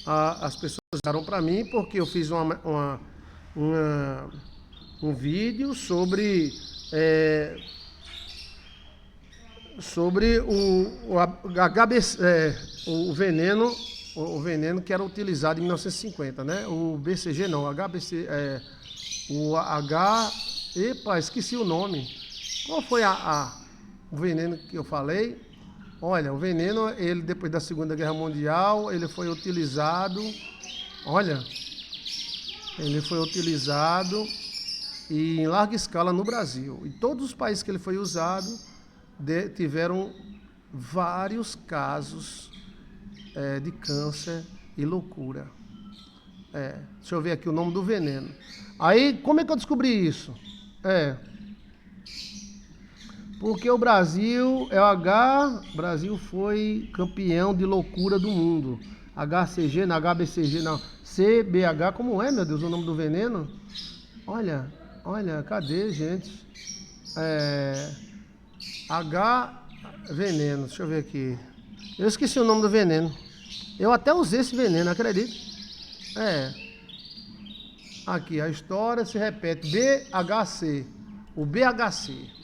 as pessoas ligaram para mim porque eu fiz um vídeo sobre o veneno, o veneno que era utilizado em 1950, né? O BCG não, o HBC, epa, esqueci o nome. Qual foi o veneno que eu falei? Olha, o veneno, ele depois da Segunda Guerra Mundial, ele foi utilizado, olha, ele foi utilizado em larga escala no Brasil. E todos os países que ele foi usado tiveram vários casos de câncer e loucura. Deixa eu ver aqui o nome do veneno. Aí, como é que eu descobri isso? Porque o Brasil, o Brasil foi campeão de loucura do mundo. HCG, não, HBCG, não. CBH, como é, meu Deus, o nome do veneno? Olha, cadê, gente? Veneno, deixa eu ver aqui. Eu esqueci o nome do veneno. Eu até usei esse veneno, acredita? Aqui, a história se repete. BHC. O BHC.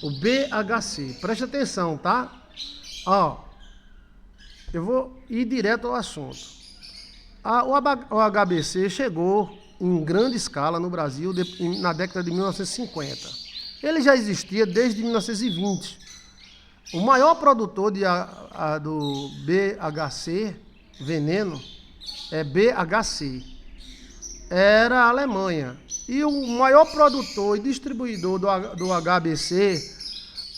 O BHC. Preste atenção, tá? Ó, eu vou ir direto ao assunto. O HBC chegou em grande escala no Brasil na década de 1950. Ele já existia desde 1920. O maior produtor do BHC, veneno, é BHC. Era a Alemanha. E o maior produtor e distribuidor do HBC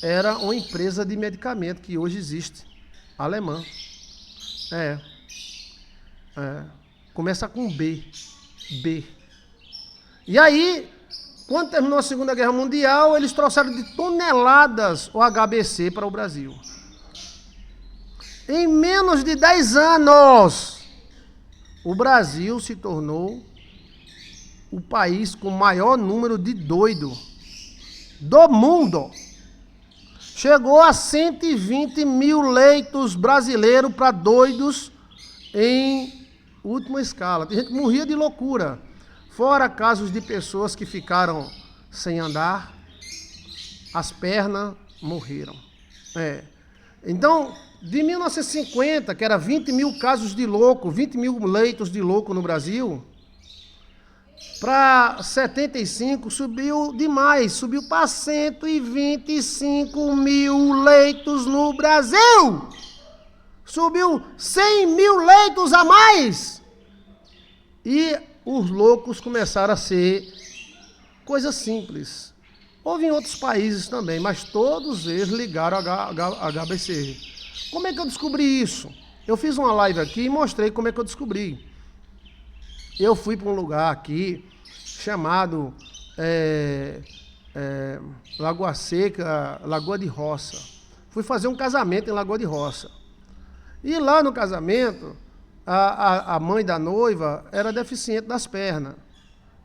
era uma empresa de medicamento que hoje existe, alemã. Começa com B. E aí, quando terminou a Segunda Guerra Mundial, eles trouxeram de toneladas o HBC para o Brasil. Em menos de 10 anos, o Brasil se tornou o país com o maior número de doidos do mundo. Chegou a 120 mil leitos brasileiros para doidos em última escala. Tem gente que morria de loucura. Fora casos de pessoas que ficaram sem andar, as pernas morreram. Então, de 1950, que era 20 mil casos de louco, 20 mil leitos de louco no Brasil, para 75 subiu demais, subiu para 125 mil leitos no Brasil. Subiu 100 mil leitos a mais. E os loucos começaram a ser coisas simples. Houve em outros países também, mas todos eles ligaram a HBC. Como é que eu descobri isso? Eu fiz uma live aqui e mostrei como é que eu descobri. Eu fui para um lugar aqui chamado Lagoa Seca, Lagoa de Roça. Fui fazer um casamento em Lagoa de Roça. E lá no casamento, a mãe da noiva era deficiente das pernas.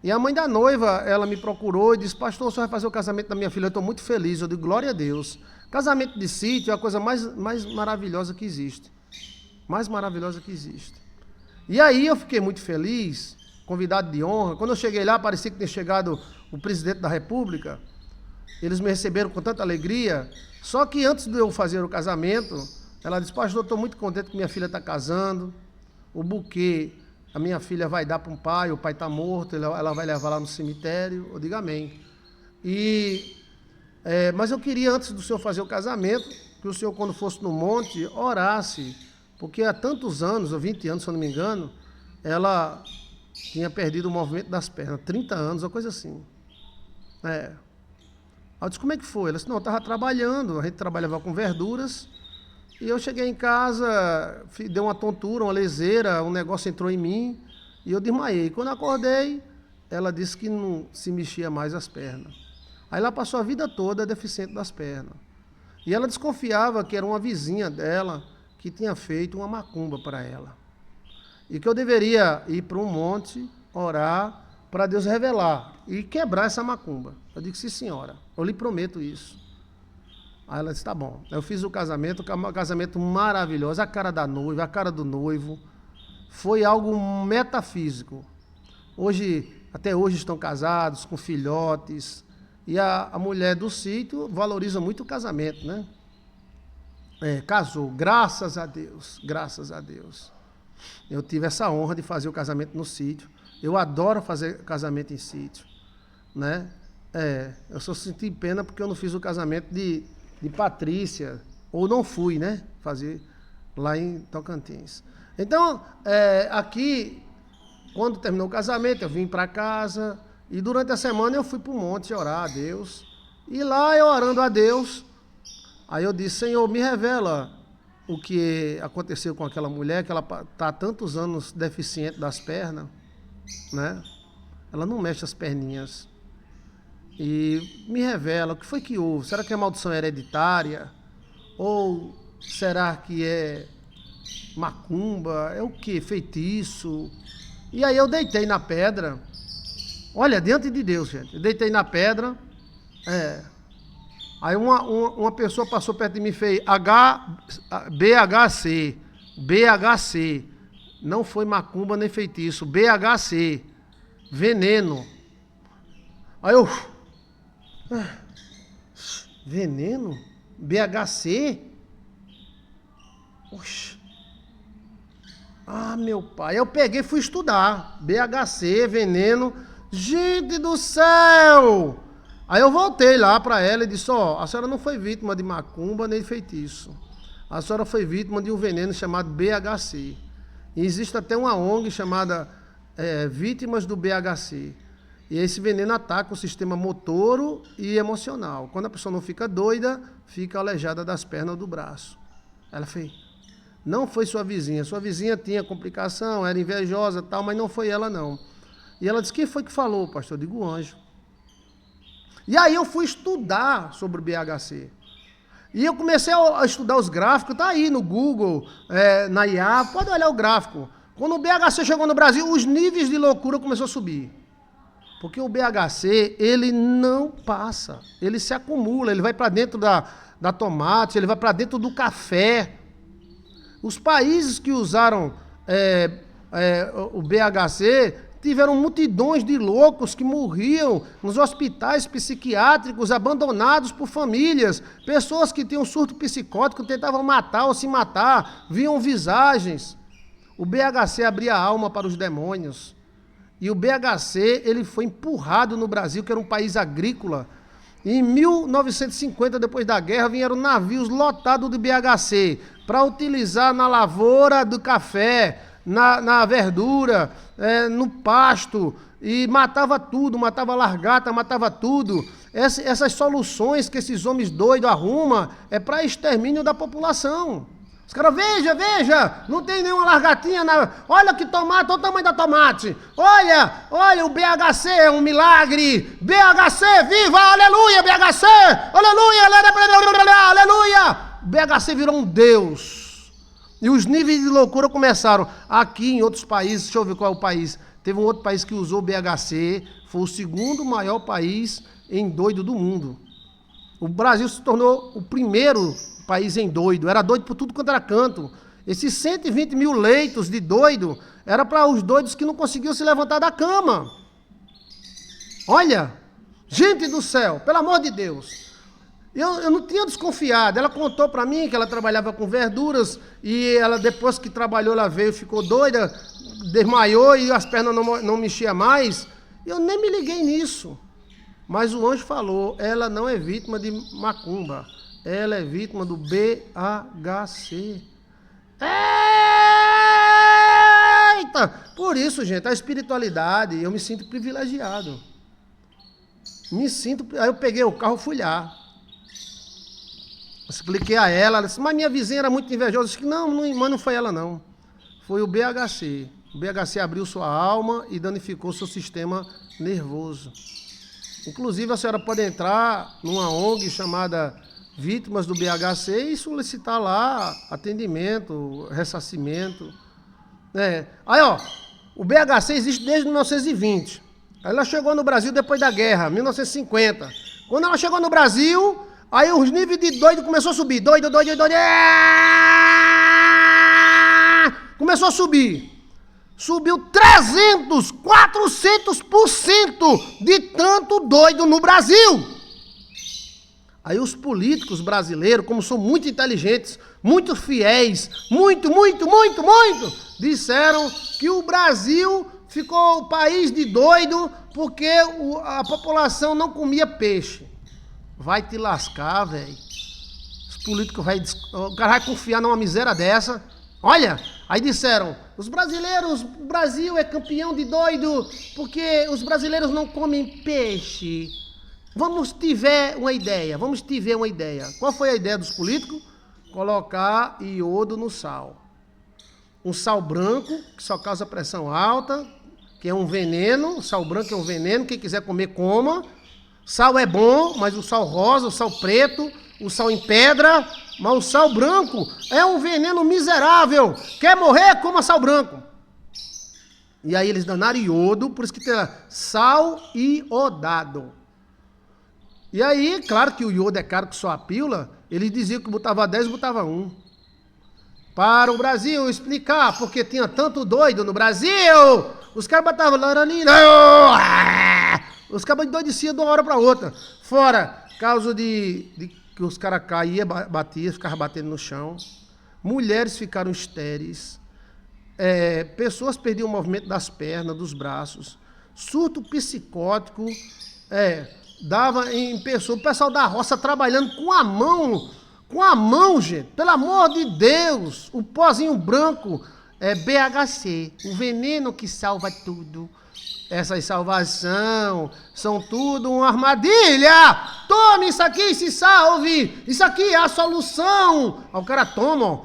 E a mãe da noiva, ela me procurou e disse: pastor, o senhor vai fazer o casamento da minha filha? Eu estou muito feliz. Eu digo: glória a Deus. Casamento de sítio é a coisa mais maravilhosa que existe. Mais maravilhosa que existe. E aí eu fiquei muito feliz, convidado de honra. Quando eu cheguei lá, parecia que tinha chegado o presidente da República. Eles me receberam com tanta alegria. Só que antes de eu fazer o casamento, ela disse: pastor, eu estou muito contente que minha filha está casando. O buquê, a minha filha vai dar para um pai, o pai está morto, ela vai levar lá no cemitério. Eu digo amém. Mas eu queria, antes do senhor fazer o casamento, que o senhor, quando fosse no monte, orasse. Porque há tantos anos, ou 20 anos, se eu não me engano, ela tinha perdido o movimento das pernas. 30 anos, uma coisa assim. Eu disse: como é que foi? Ela disse: não, eu estava trabalhando, a gente trabalhava com verduras, e eu cheguei em casa, deu uma tontura, uma leseira, um negócio entrou em mim, e eu desmaiei. Quando eu acordei, ela disse que não se mexia mais as pernas. Aí ela passou a vida toda deficiente das pernas. E ela desconfiava que era uma vizinha dela que tinha feito uma macumba para ela. E que eu deveria ir para um monte, orar, para Deus revelar e quebrar essa macumba. Eu digo: sim, senhora, eu lhe prometo isso. Aí ela disse: tá bom. Eu fiz o casamento, um casamento maravilhoso, a cara da noiva, a cara do noivo, foi algo metafísico. Até hoje estão casados, com filhotes, e a mulher do sítio valoriza muito o casamento, né? Casou, graças a Deus, graças a Deus. Eu tive essa honra de fazer o casamento no sítio. Eu adoro fazer casamento em sítio, né? Eu só senti pena porque eu não fiz o casamento de Patrícia, ou não fui, né? Fazer lá em Tocantins. Então, aqui, quando terminou o casamento, eu vim para casa e durante a semana eu fui para o monte orar a Deus. E lá eu orando a Deus, aí eu disse, Senhor, me revela o que aconteceu com aquela mulher, que ela está há tantos anos deficiente das pernas, né? Ela não mexe as perninhas. E me revela o que foi que houve. Será que é maldição hereditária? Ou será que é macumba? É o que? Feitiço? E aí eu deitei na pedra. Olha, diante de Deus, gente. Eu deitei na pedra. Aí uma pessoa passou perto de mim e fez BHC. BHC. Não foi macumba nem feitiço. BHC. Veneno. Aí eu... veneno? BHC? Oxe. Meu pai. Eu peguei e fui estudar. BHC, veneno. Gente do céu! Aí eu voltei lá para ela e disse, a senhora não foi vítima de macumba nem de feitiço. A senhora foi vítima de um veneno chamado BHC. E existe até uma ONG chamada Vítimas do BHC. E esse veneno ataca o sistema motor e emocional. Quando a pessoa não fica doida, fica aleijada das pernas ou do braço. Ela fez, não foi sua vizinha tinha complicação, era invejosa e tal, mas não foi ela não. E ela disse, quem foi que falou, pastor? Eu digo, o anjo. E aí eu fui estudar sobre o BHC. E eu comecei a estudar os gráficos, tá aí no Google, na IA, pode olhar o gráfico. Quando o BHC chegou no Brasil, os níveis de loucura começaram a subir. Porque o BHC, ele não passa, ele se acumula, ele vai para dentro da tomate, ele vai para dentro do café. Os países que usaram o BHC tiveram multidões de loucos que morriam nos hospitais psiquiátricos, abandonados por famílias, pessoas que tinham surto psicótico, tentavam matar ou se matar, viam visagens. O BHC abria a alma para os demônios. E o BHC, ele foi empurrado no Brasil, que era um país agrícola. E em 1950, depois da guerra, vieram navios lotados de BHC para utilizar na lavoura do café, na verdura, no pasto, e matava tudo, matava largata, matava tudo. Essas soluções que esses homens doidos arrumam é para extermínio da população. Os caras, veja, não tem nenhuma largatinha, olha que tomate, olha o tamanho da tomate, olha, o BHC é um milagre, BHC, viva, aleluia, BHC, aleluia, o BHC virou um Deus, e os níveis de loucura começaram, aqui em outros países, deixa eu ver qual é o país, teve um outro país que usou o BHC, foi o segundo maior país em doido do mundo, o Brasil se tornou o primeiro país em doido, era doido por tudo quanto era canto. Esses 120 mil leitos de doido era para os doidos que não conseguiam se levantar da cama. Olha, gente do céu, pelo amor de Deus. Eu não tinha desconfiado. Ela contou para mim que ela trabalhava com verduras e ela, depois que trabalhou, ela veio, ficou doida, desmaiou e as pernas não mexiam mais. Eu nem me liguei nisso. Mas o anjo falou, ela não é vítima de macumba. Ela é vítima do BHC. Eita! Por isso, gente, a espiritualidade, eu me sinto privilegiado. Aí eu peguei o carro e fui lá. Expliquei a ela disse, mas minha vizinha era muito invejosa. Eu disse, mas não foi ela não. Foi o BHC. O BHC abriu sua alma e danificou seu sistema nervoso. Inclusive, a senhora pode entrar numa ONG chamada Vítimas do BHC e solicitar lá atendimento, ressarcimento. Aí, o BHC existe desde 1920. Ela chegou no Brasil depois da guerra, 1950. Quando ela chegou no Brasil, aí os níveis de doido começou a subir. Doido. Começou a subir. Subiu 300, 400% de tanto doido no Brasil. Aí os políticos brasileiros, como são muito inteligentes, muito fiéis, muito, disseram que o Brasil ficou o país de doido porque a população não comia peixe. Vai te lascar, velho. Os políticos o cara vai confiar numa miséria dessa. Olha, aí disseram, o Brasil é campeão de doido porque os brasileiros não comem peixe. Vamos ter uma ideia. Qual foi a ideia dos políticos? Colocar iodo no sal. Um sal branco, que só causa pressão alta, que é um veneno. O sal branco é um veneno, quem quiser comer, coma. Sal é bom, mas o sal rosa, o sal preto, o sal em pedra, mas o sal branco é um veneno miserável. Quer morrer? Coma sal branco. E aí eles danaram iodo, por isso que tem sal iodado. E aí, claro que o iodo é caro que só a pílula, eles diziam que botava 10 e botava 1. Para o Brasil explicar porque tinha tanto doido no Brasil, os caras botavam laranina. Os caras endoideciam de uma hora para outra. Fora, causa de que os caras caíam, batiam, ficavam batendo no chão. Mulheres ficaram estéreis. Pessoas perdiam o movimento das pernas, dos braços. Surto psicótico. Dava em pessoa, o pessoal da roça trabalhando com a mão, gente, pelo amor de Deus, o pozinho branco é BHC, o veneno que salva tudo. Essas salvação são tudo uma armadilha. Tome isso aqui e se salve, isso aqui é a solução. Aí o cara toma, ó,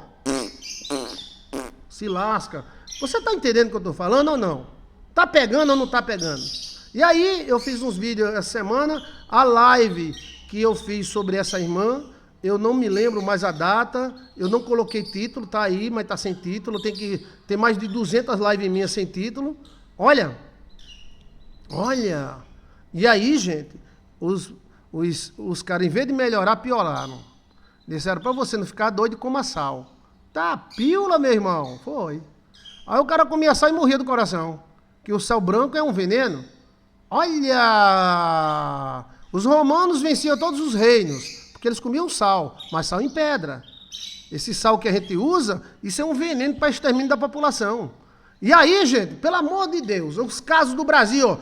se lasca. Você tá entendendo o que eu tô falando ou não? Tá pegando ou não tá pegando? E aí, eu fiz uns vídeos essa semana, a live que eu fiz sobre essa irmã, eu não me lembro mais a data, eu não coloquei título, tá aí, mas tá sem título, tem que ter mais de 200 lives minhas sem título. Olha, e aí, gente, os caras, em vez de melhorar, pioraram. Disseram pra você não ficar doido, coma sal. Tá, pílula, meu irmão, foi. Aí o cara comia sal e morria do coração, que o sal branco é um veneno. Olha! Os romanos venciam todos os reinos, porque eles comiam sal, mas sal em pedra. Esse sal que a gente usa, isso é um veneno para extermínio da população. E aí, gente, pelo amor de Deus, os casos do Brasil, ó,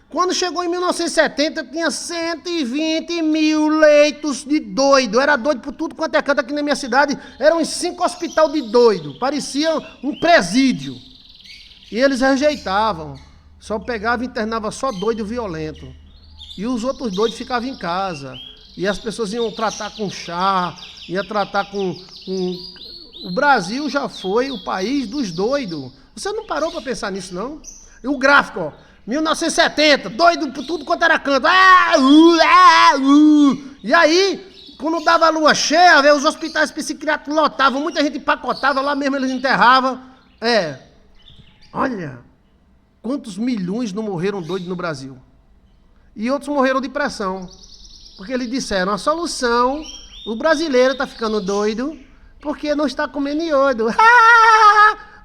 quando chegou em 1970, tinha 120 mil leitos de doido. Era doido por tudo quanto é canto aqui na minha cidade. Eram 5 hospitais de doido, parecia um presídio. E eles rejeitavam. Só pegava e internava só doido violento. E os outros doidos ficavam em casa. E as pessoas iam tratar com chá, iam tratar com... O Brasil já foi o país dos doidos. Você não parou para pensar nisso, não? E o gráfico, ó. 1970, doido por tudo quanto era canto. E aí, quando dava a lua cheia, os hospitais psiquiátricos lotavam, muita gente empacotava, lá mesmo eles enterravam. Olha... Quantos milhões não morreram doidos no Brasil? E outros morreram de pressão. Porque eles disseram, a solução, o brasileiro está ficando doido porque não está comendo iodo.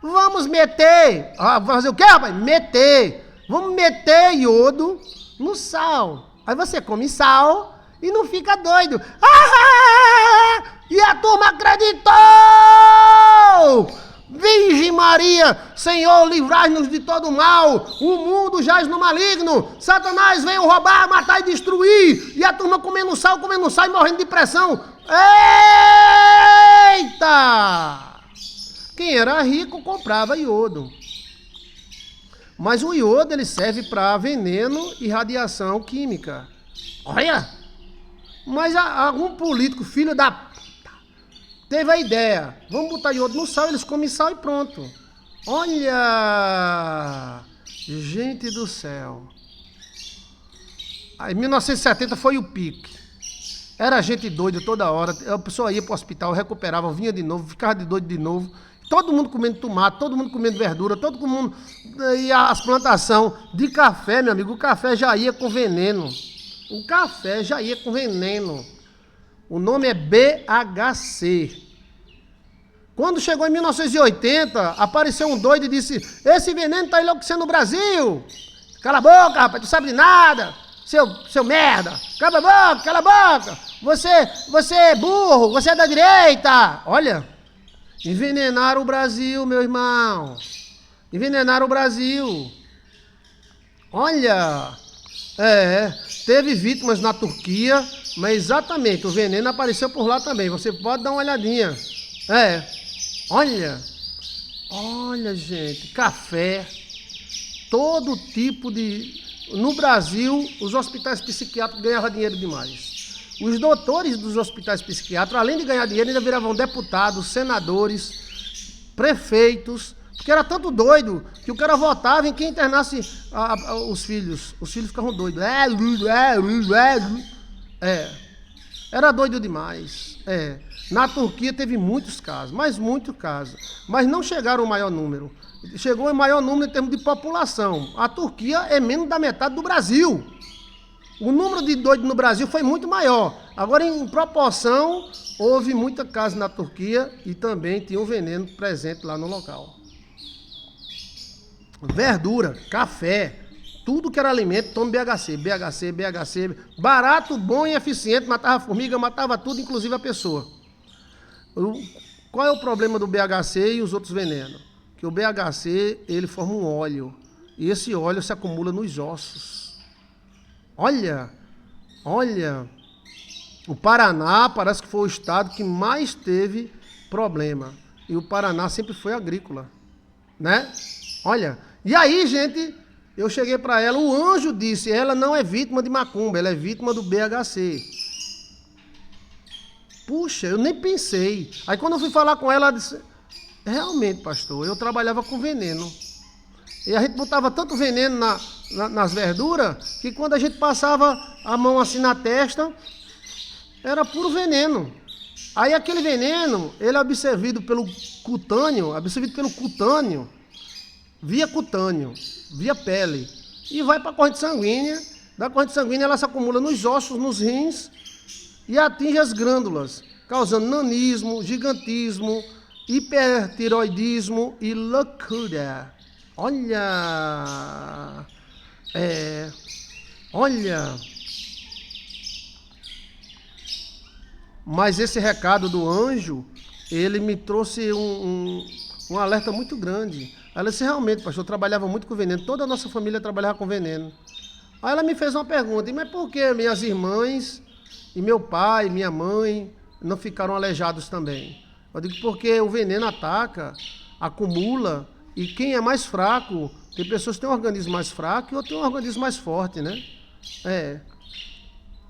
Vamos meter. Fazer o quê, rapaz? Meter. Vamos meter iodo no sal. Aí você come sal e não fica doido. E a turma acreditou! Virgem Maria, Senhor, livrai-nos de todo mal, o mundo jaz no maligno, Satanás veio roubar, matar e destruir, e a turma comendo sal e morrendo de pressão. Eita! Quem era rico comprava iodo. Mas o iodo ele serve para veneno e radiação química. Olha! Mas algum político, filho da... teve a ideia, vamos botar iodo no sal, eles comem sal e pronto. Olha, gente do céu. Aí 1970 foi o pique. Era gente doida toda hora, a pessoa ia para o hospital, recuperava, vinha de novo, ficava de doido de novo. Todo mundo comendo tomate, todo mundo comendo verdura, todo mundo... E as plantações de café, meu amigo, o café já ia com veneno. O café já ia com veneno. O nome é BHC. Quando chegou em 1980, apareceu um doido e disse: esse veneno está enlouquecendo o Brasil. Cala a boca, rapaz, tu sabe de nada. Seu merda. Cala a boca, cala a boca. Você é burro, você é da direita. Olha, envenenaram o Brasil, meu irmão. Envenenaram o Brasil. Olha, teve vítimas na Turquia, mas exatamente, o veneno apareceu por lá também. Você pode dar uma olhadinha. Olha, gente, café, todo tipo de... No Brasil, os hospitais psiquiátricos ganhavam dinheiro demais. Os doutores dos hospitais psiquiátricos, além de ganhar dinheiro, ainda viravam deputados, senadores, prefeitos, porque era tanto doido que o cara votava em quem internasse os filhos. Os filhos ficavam doidos. Era doido demais. Na Turquia teve muitos casos, mas não chegaram ao maior número. Chegou em maior número em termos de população. A Turquia é menos da metade do Brasil. O número de doidos no Brasil foi muito maior. Agora, em proporção, houve muita casa na Turquia e também tinha um veneno presente lá no local. Verdura, café, tudo que era alimento, tome BHC, barato, bom e eficiente, matava formiga, matava tudo, inclusive a pessoa. Qual é o problema do BHC e os outros venenos? Que o BHC, ele forma um óleo, e esse óleo se acumula nos ossos. Olha, o Paraná parece que foi o estado que mais teve problema, e o Paraná sempre foi agrícola, né? Olha, e aí, gente, eu cheguei para ela, o anjo disse, ela não é vítima de macumba, ela é vítima do BHC. Puxa, eu nem pensei. Aí quando eu fui falar com ela, ela disse, realmente, pastor, eu trabalhava com veneno. E a gente botava tanto veneno nas verduras, que quando a gente passava a mão assim na testa, era puro veneno. Aí aquele veneno, ele é absorvido pelo cutâneo, via cutâneo, via pele, e vai para a corrente sanguínea. Da corrente sanguínea ela se acumula nos ossos, nos rins, e atinge as glândulas, causando nanismo, gigantismo, hipertiroidismo e loucura. Olha, mas esse recado do anjo, ele me trouxe um alerta muito grande. Ela disse, realmente, pastor, eu trabalhava muito com veneno, toda a nossa família trabalhava com veneno. Aí ela me fez uma pergunta, mas por que minhas irmãs e meu pai, minha mãe, não ficaram aleijados também? Eu digo, porque o veneno ataca, acumula, e quem é mais fraco, tem pessoas que têm um organismo mais fraco e outros têm um organismo mais forte, né?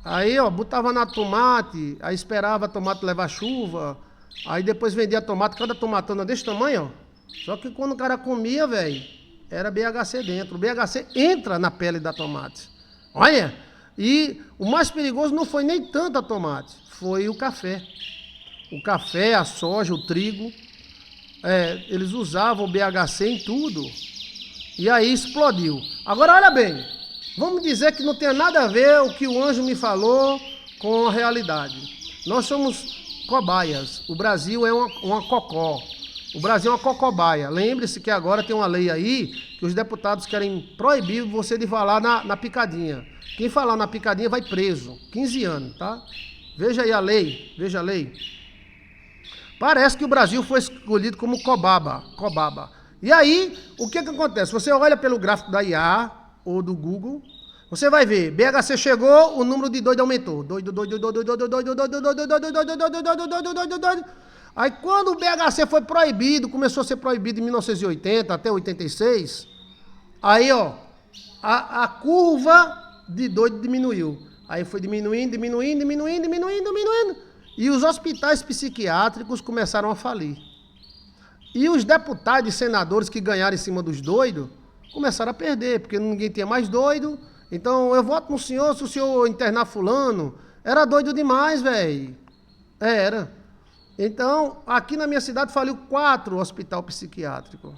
Aí, botava na tomate, aí esperava a tomate levar chuva, aí depois vendia tomate, cada tomatona desse tamanho, Só que quando o cara comia, velho, era BHC dentro. O BHC entra na pele da tomate. Olha, e o mais perigoso não foi nem tanto a tomate, foi o café. O café, a soja, o trigo, eles usavam o BHC em tudo. E aí explodiu. Agora, olha bem, vamos dizer que não tem nada a ver o que o anjo me falou com a realidade. Nós somos cobaias. O Brasil é uma cocó. O Brasil é uma cocobaia. Lembre-se que agora tem uma lei aí que os deputados querem proibir você de falar na picadinha. Quem falar na picadinha vai preso. 15 anos, tá? Veja aí a lei. Veja a lei. Parece que o Brasil foi escolhido como cobaba. E aí, o que acontece? Você olha pelo gráfico da IA ou do Google, você vai ver, BHC chegou, o número de doido aumentou. Aí quando o BHC foi proibido, começou a ser proibido em 1980 até 86, aí a curva de doido diminuiu. Aí foi diminuindo. E os hospitais psiquiátricos começaram a falir. E os deputados e senadores que ganharam em cima dos doidos começaram a perder, porque ninguém tinha mais doido. Então, eu voto no senhor se o senhor internar fulano. Era doido demais, velho. Era. Então, aqui na minha cidade faliu 4 hospitais psiquiátricos.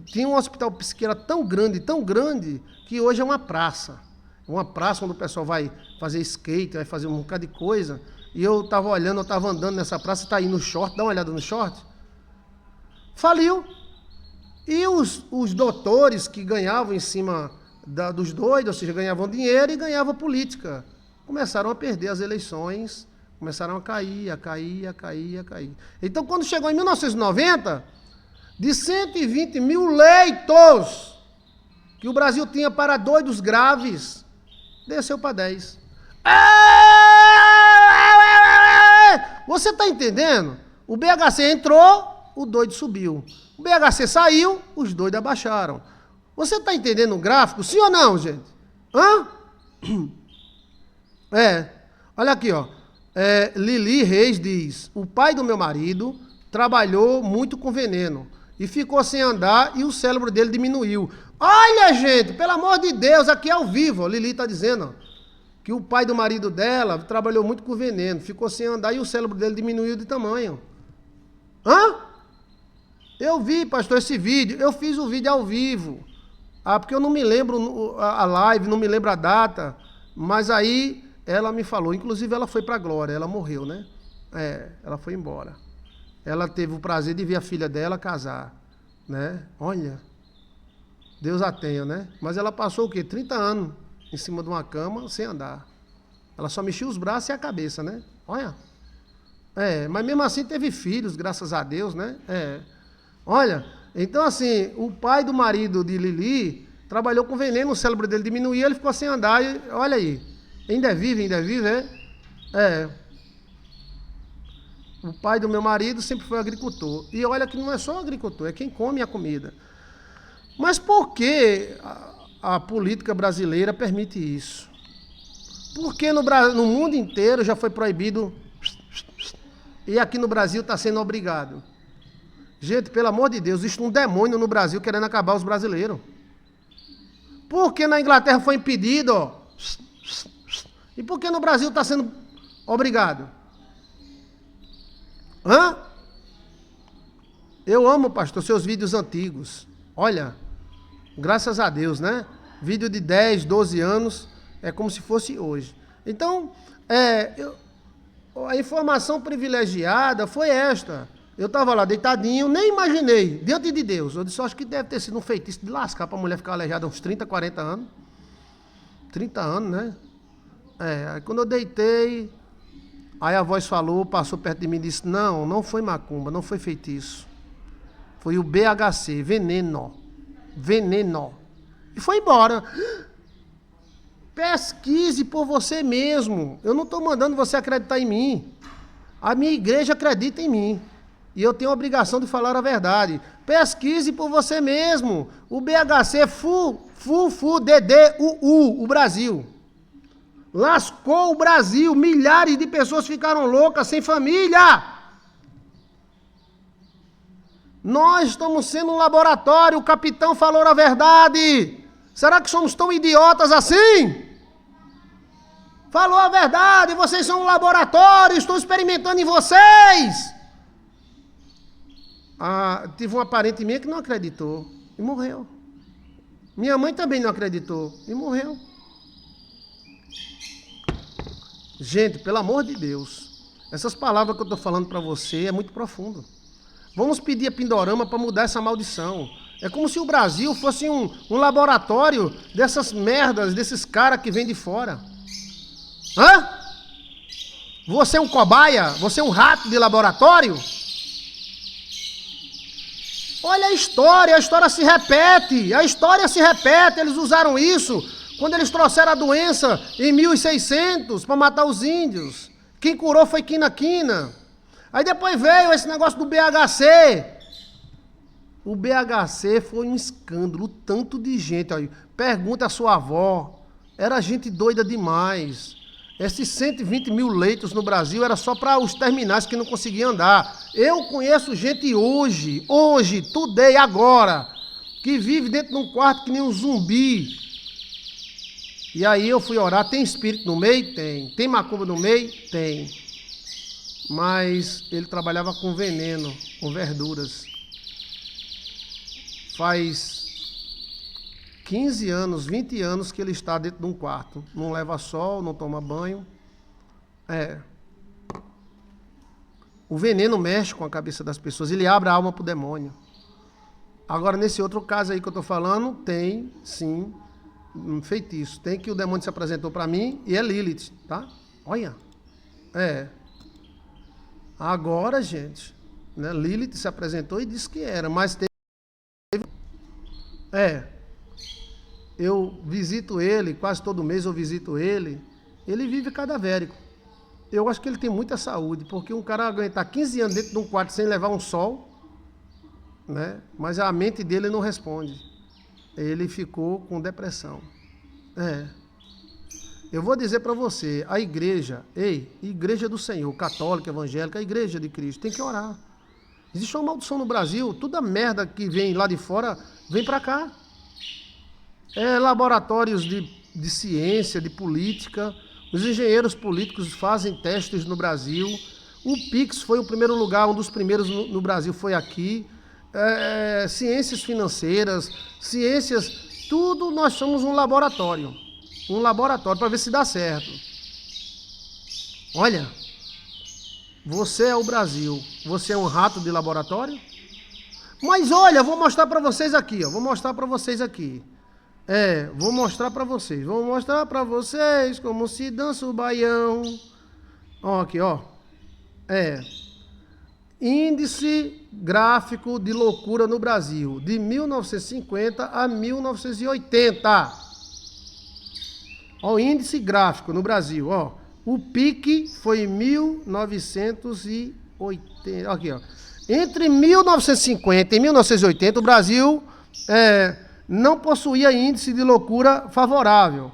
Tinha um hospital psiquiátrico tão grande, que hoje é uma praça. Uma praça onde o pessoal vai fazer skate, vai fazer um bocado de coisa. E eu estava olhando, eu estava andando nessa praça, está aí no short, dá uma olhada no short. Faliu. E os doutores que ganhavam em cima dos doidos, ou seja, ganhavam dinheiro e ganhavam política, começaram a perder as eleições, começaram a cair. Então, quando chegou em 1990, de 120 mil leitos que o Brasil tinha para doidos graves, desceu para 10. Você está entendendo? O BHC entrou, o doido subiu. O BHC saiu, os doidos abaixaram. Você está entendendo o gráfico? Sim ou não, gente? Hã? Olha aqui, ó. Lili Reis diz: o pai do meu marido trabalhou muito com veneno e ficou sem andar e o cérebro dele diminuiu. Olha, gente, pelo amor de Deus, aqui é ao vivo. Lili está dizendo que o pai do marido dela trabalhou muito com veneno, ficou sem andar e o cérebro dele diminuiu de tamanho. Hã? Eu vi, pastor, esse vídeo. Eu fiz o vídeo ao vivo. Porque eu não me lembro a live, não me lembro a data. Mas aí ela me falou. Inclusive ela foi para a glória, ela morreu, né? Ela foi embora. Ela teve o prazer de ver a filha dela casar, né? Olha, Deus a tenha, né? Mas ela passou o quê? 30 anos em cima de uma cama, sem andar. Ela só mexia os braços e a cabeça, né? Olha. Mas mesmo assim teve filhos, graças a Deus, né? Olha, então assim, o pai do marido de Lili trabalhou com veneno, o cérebro dele diminuía, ele ficou sem andar, e, olha aí. Ainda é vivo, O pai do meu marido sempre foi agricultor. E olha que não é só agricultor, é quem come a comida. Mas por que a política brasileira permite isso? Porque no mundo inteiro já foi proibido e aqui no Brasil está sendo obrigado. Gente, pelo amor de Deus, existe um demônio no Brasil querendo acabar os brasileiros. Por que na Inglaterra foi impedido? Ó? E por que no Brasil está sendo obrigado? Hã? Eu amo, pastor, seus vídeos antigos. Olha, graças a Deus, né? Vídeo de 10, 12 anos, é como se fosse hoje. Então, a informação privilegiada foi esta. Eu estava lá deitadinho, nem imaginei, diante de Deus. Eu disse, acho que deve ter sido um feitiço de lascar para a mulher ficar aleijada uns 30, 40 anos. 30 anos, né? Aí quando eu deitei, aí a voz falou, passou perto de mim e disse, não foi macumba, não foi feitiço. Foi o BHC, veneno. E foi embora. Pesquise por você mesmo. Eu não estou mandando você acreditar em mim. A minha igreja acredita em mim. E eu tenho a obrigação de falar a verdade. Pesquise por você mesmo. O BHC, o Brasil. Lascou o Brasil. Milhares de pessoas ficaram loucas, sem família. Nós estamos sendo um laboratório. O capitão falou a verdade. Será que somos tão idiotas assim? Falou a verdade. Vocês são um laboratório. Estou experimentando em vocês. Tive uma parente minha que não acreditou e morreu. Minha mãe também não acreditou e morreu. Gente, pelo amor de Deus, essas palavras que eu estou falando para você é muito profundo. Vamos pedir a Pindorama para mudar essa maldição. É como se o Brasil fosse um laboratório dessas merdas, desses caras que vêm de fora. Hã? Você é um cobaia? Você é um rato de laboratório? Olha a história se repete. Eles usaram isso quando eles trouxeram a doença em 1600 para matar os índios. Quem curou foi Quina Quina. Aí depois veio esse negócio do BHC. O BHC foi um escândalo, tanto de gente. Aí, pergunta à sua avó. Era gente doida demais. Esses 120 mil leitos no Brasil era só para os terminais que não conseguiam andar. Eu conheço gente hoje, today, agora, que vive dentro de um quarto que nem um zumbi. E aí eu fui orar, tem espírito no meio? Tem. Tem macumba no meio? Tem. Mas ele trabalhava com veneno, com verduras. Faz 15 anos, 20 anos que ele está dentro de um quarto. Não leva sol, não toma banho. O veneno mexe com a cabeça das pessoas. Ele abre a alma para o demônio. Agora, nesse outro caso aí que eu estou falando, tem, sim, um feitiço. Tem que o demônio se apresentou para mim e é Lilith, tá? Olha. Agora, gente, né, Lilith se apresentou e disse que era, mas teve... Eu visito ele, quase todo mês eu visito ele. Ele vive cadavérico. Eu acho que ele tem muita saúde, porque um cara aguentar 15 anos dentro de um quarto sem levar um sol, né? Mas a mente dele não responde. Ele ficou com depressão. Eu vou dizer para você, a igreja, igreja do Senhor, católica, evangélica, a igreja de Cristo, tem que orar. Existe uma maldição no Brasil, toda a merda que vem lá de fora, vem para cá. Laboratórios de ciência, de política, os engenheiros políticos fazem testes no Brasil. O Pix foi o primeiro lugar, um dos primeiros no Brasil foi aqui. Ciências financeiras, ciências, tudo nós somos um laboratório para ver se dá certo. Olha, você é o Brasil, você é um rato de laboratório? Mas olha, vou mostrar para vocês aqui, vou mostrar para vocês como se dança o baião. Aqui, Índice gráfico de loucura no Brasil, de 1950 a 1980. O índice gráfico no Brasil, o pique foi em 1980. Aqui, Entre 1950 e 1980, o Brasil não possuía índice de loucura favorável,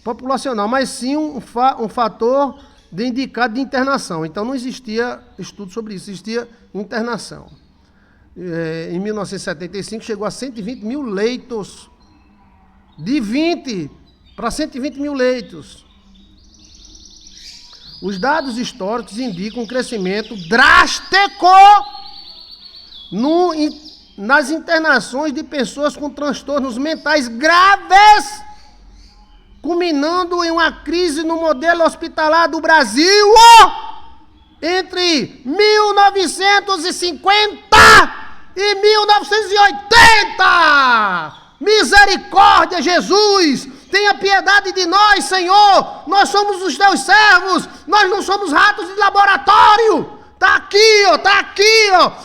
populacional, mas sim um fator de indicado de internação. Então não existia estudo sobre isso, existia internação. Em 1975 chegou a 120 mil leitos, de 20 para 120 mil leitos. Os dados históricos indicam um crescimento drástico nas internações de pessoas com transtornos mentais graves, culminando em uma crise no modelo hospitalar do Brasil entre 1950 e 1980. Misericórdia, Jesus! Tenha piedade de nós, Senhor! Nós somos os teus servos, nós não somos ratos de laboratório! Tá aqui,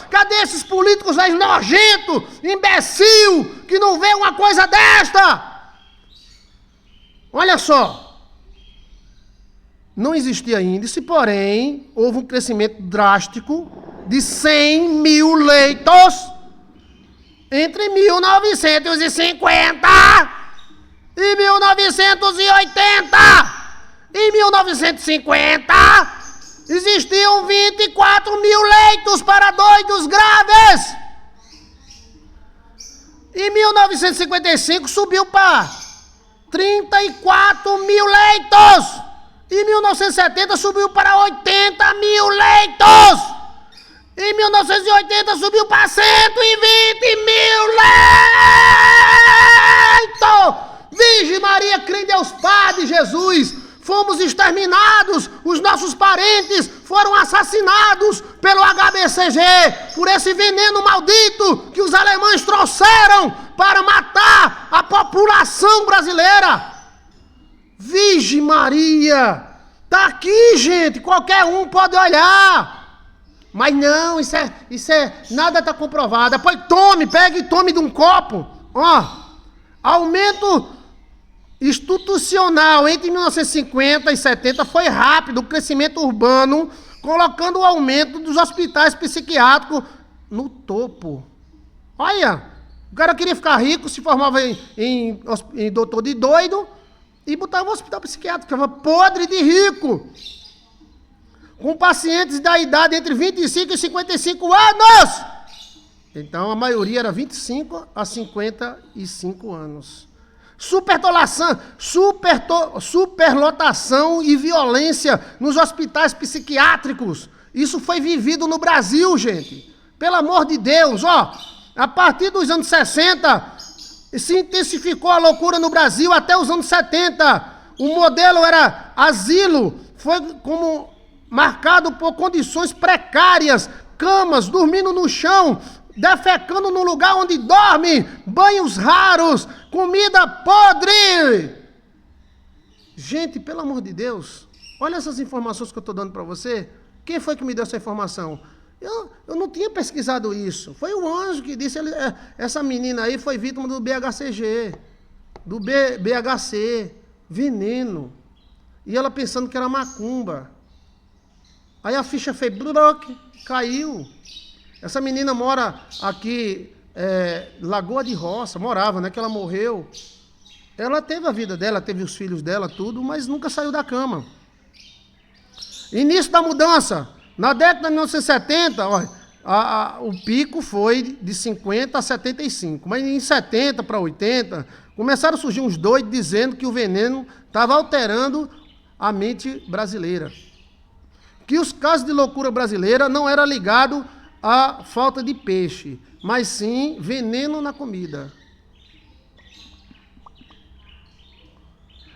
Cadê esses políticos aí nojentos, imbecil, que não vê uma coisa desta? Olha só, não existia índice, porém, houve um crescimento drástico de 100 mil leitos entre 1950 e 1980. Em 1950, existiam 24 mil leitos para doidos graves. Em 1955, subiu para 34 mil leitos. Em 1970 subiu para 80 mil leitos. Em 1980 subiu para 120 mil leitos. Virgem Maria, crê em Deus Padre, Jesus. Fomos exterminados, os nossos parentes foram assassinados pelo HBCG, por esse veneno maldito que os alemães trouxeram para matar a população brasileira. Virgem Maria, tá aqui, gente, qualquer um pode olhar. Mas não, isso nada está comprovado. Pois pegue e tome de um copo. Aumento institucional entre 1950 e 70 foi rápido, o crescimento urbano, colocando o aumento dos hospitais psiquiátricos no topo. Olha, o cara queria ficar rico, se formava em doutor de doido e botava um hospital psiquiátrico, ficava podre de rico, com pacientes da idade entre 25 e 55 anos. Então a maioria era 25 a 55 anos. Superlotação e violência nos hospitais psiquiátricos. Isso foi vivido no Brasil, gente. Pelo amor de Deus, a partir dos anos 60, se intensificou a loucura no Brasil até os anos 70. O modelo era asilo, foi como marcado por condições precárias, camas, dormindo no chão, defecando no lugar onde dorme, banhos raros, comida podre. Gente, pelo amor de Deus, olha essas informações que eu estou dando para você. Quem foi que me deu essa informação? Eu não tinha pesquisado isso. Foi o anjo que disse, essa menina aí foi vítima do BHCG, do BHC, veneno. E ela pensando que era macumba. Aí a ficha fez, caiu. Essa menina mora aqui, Lagoa de Roça, morava, né, que ela morreu. Ela teve a vida dela, teve os filhos dela, tudo, mas nunca saiu da cama. Início da mudança. Na década de 1970, olha, o pico foi de 50 a 75. Mas em 70 para 80, começaram a surgir uns doidos dizendo que o veneno estava alterando a mente brasileira. Que os casos de loucura brasileira não era ligado à falta de peixe, mas sim veneno na comida.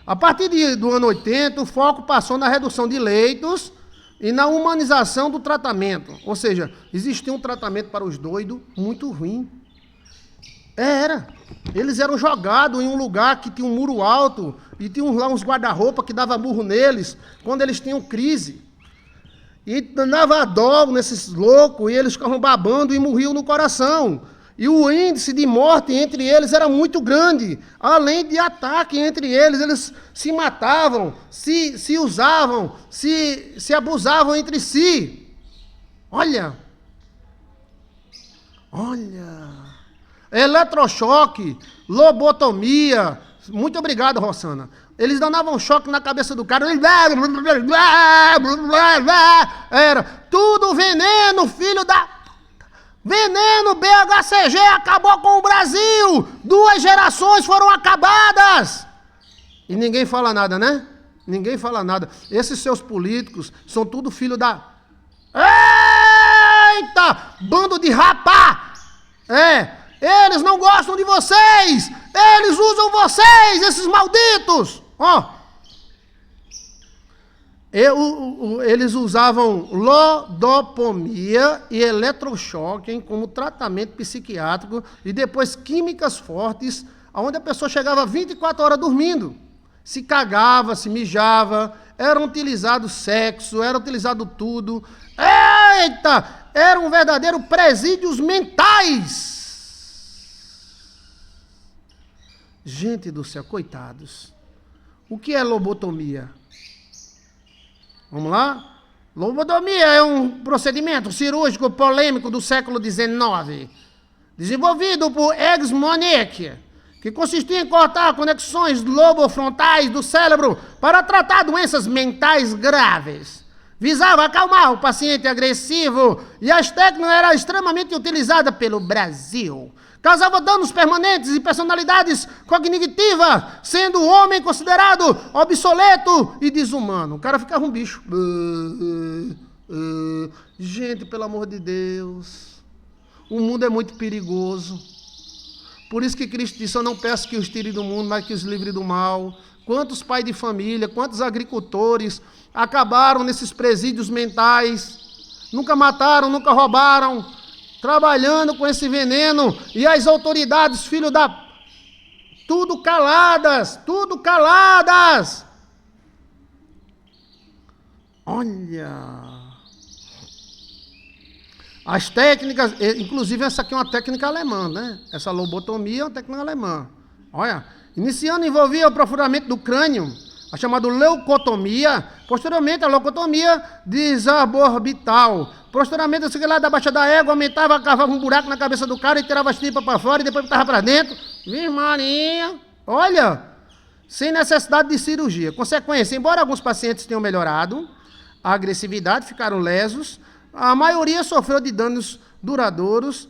A partir do ano 80, o foco passou na redução de leitos e na humanização do tratamento. Ou seja, existia um tratamento para os doidos muito ruim. Eles eram jogados em um lugar que tinha um muro alto e tinha lá uns guarda-roupa que dava burro neles quando eles tinham crise. E dava dó nesses loucos e eles ficavam babando e morriam no coração. E o índice de morte entre eles era muito grande. Além de ataque entre eles, eles se matavam, se usavam, se abusavam entre si. Olha. Eletrochoque, lobotomia. Muito obrigado, Rossana. Eles davam choque na cabeça do cara. Era tudo veneno, filho da... Veneno, BHCG acabou com o Brasil. 2 gerações foram acabadas. E ninguém fala nada, né? Ninguém fala nada. Esses seus políticos são tudo filho da... Eita! Bando de rapá! Eles não gostam de vocês. Eles usam vocês, esses malditos. Eles usavam lodopomia e eletrochoque como tratamento psiquiátrico e depois químicas fortes, onde a pessoa chegava 24 horas dormindo. Se cagava, se mijava, era utilizado sexo, era utilizado tudo. Eita! Eram verdadeiros presídios mentais. Gente do céu, coitados. O que é lobotomia? Vamos lá? Lobotomia é um procedimento cirúrgico polêmico do século XIX, desenvolvido por Eggs Monique, que consistia em cortar conexões lobofrontais do cérebro para tratar doenças mentais graves. Visava acalmar o paciente agressivo e as técnicas eram extremamente utilizadas pelo Brasil. Causava danos permanentes e personalidades cognitivas, sendo o homem considerado obsoleto e desumano. O cara ficava um bicho. Gente, pelo amor de Deus, o mundo é muito perigoso. Por isso que Cristo disse, eu não peço que os tire do mundo, mas que os livre do mal. Quantos pais de família, quantos agricultores acabaram nesses presídios mentais, nunca mataram, nunca roubaram, trabalhando com esse veneno, e as autoridades, filho da... Tudo caladas. Olha. As técnicas, inclusive essa aqui é uma técnica alemã, né? Essa lobotomia é uma técnica alemã. Olha, iniciando envolvia o aprofundamento do crânio, a chamada leucotomia, posteriormente a leucotomia desorbital. Posteriormente, eu segui lá da baixa da égua, aumentava, cavava um buraco na cabeça do cara e tirava as tripas para fora e depois botava para dentro. Vixe Maria! Olha, sem necessidade de cirurgia. Consequência, embora alguns pacientes tenham melhorado, a agressividade, ficaram lesos, a maioria sofreu de danos duradouros,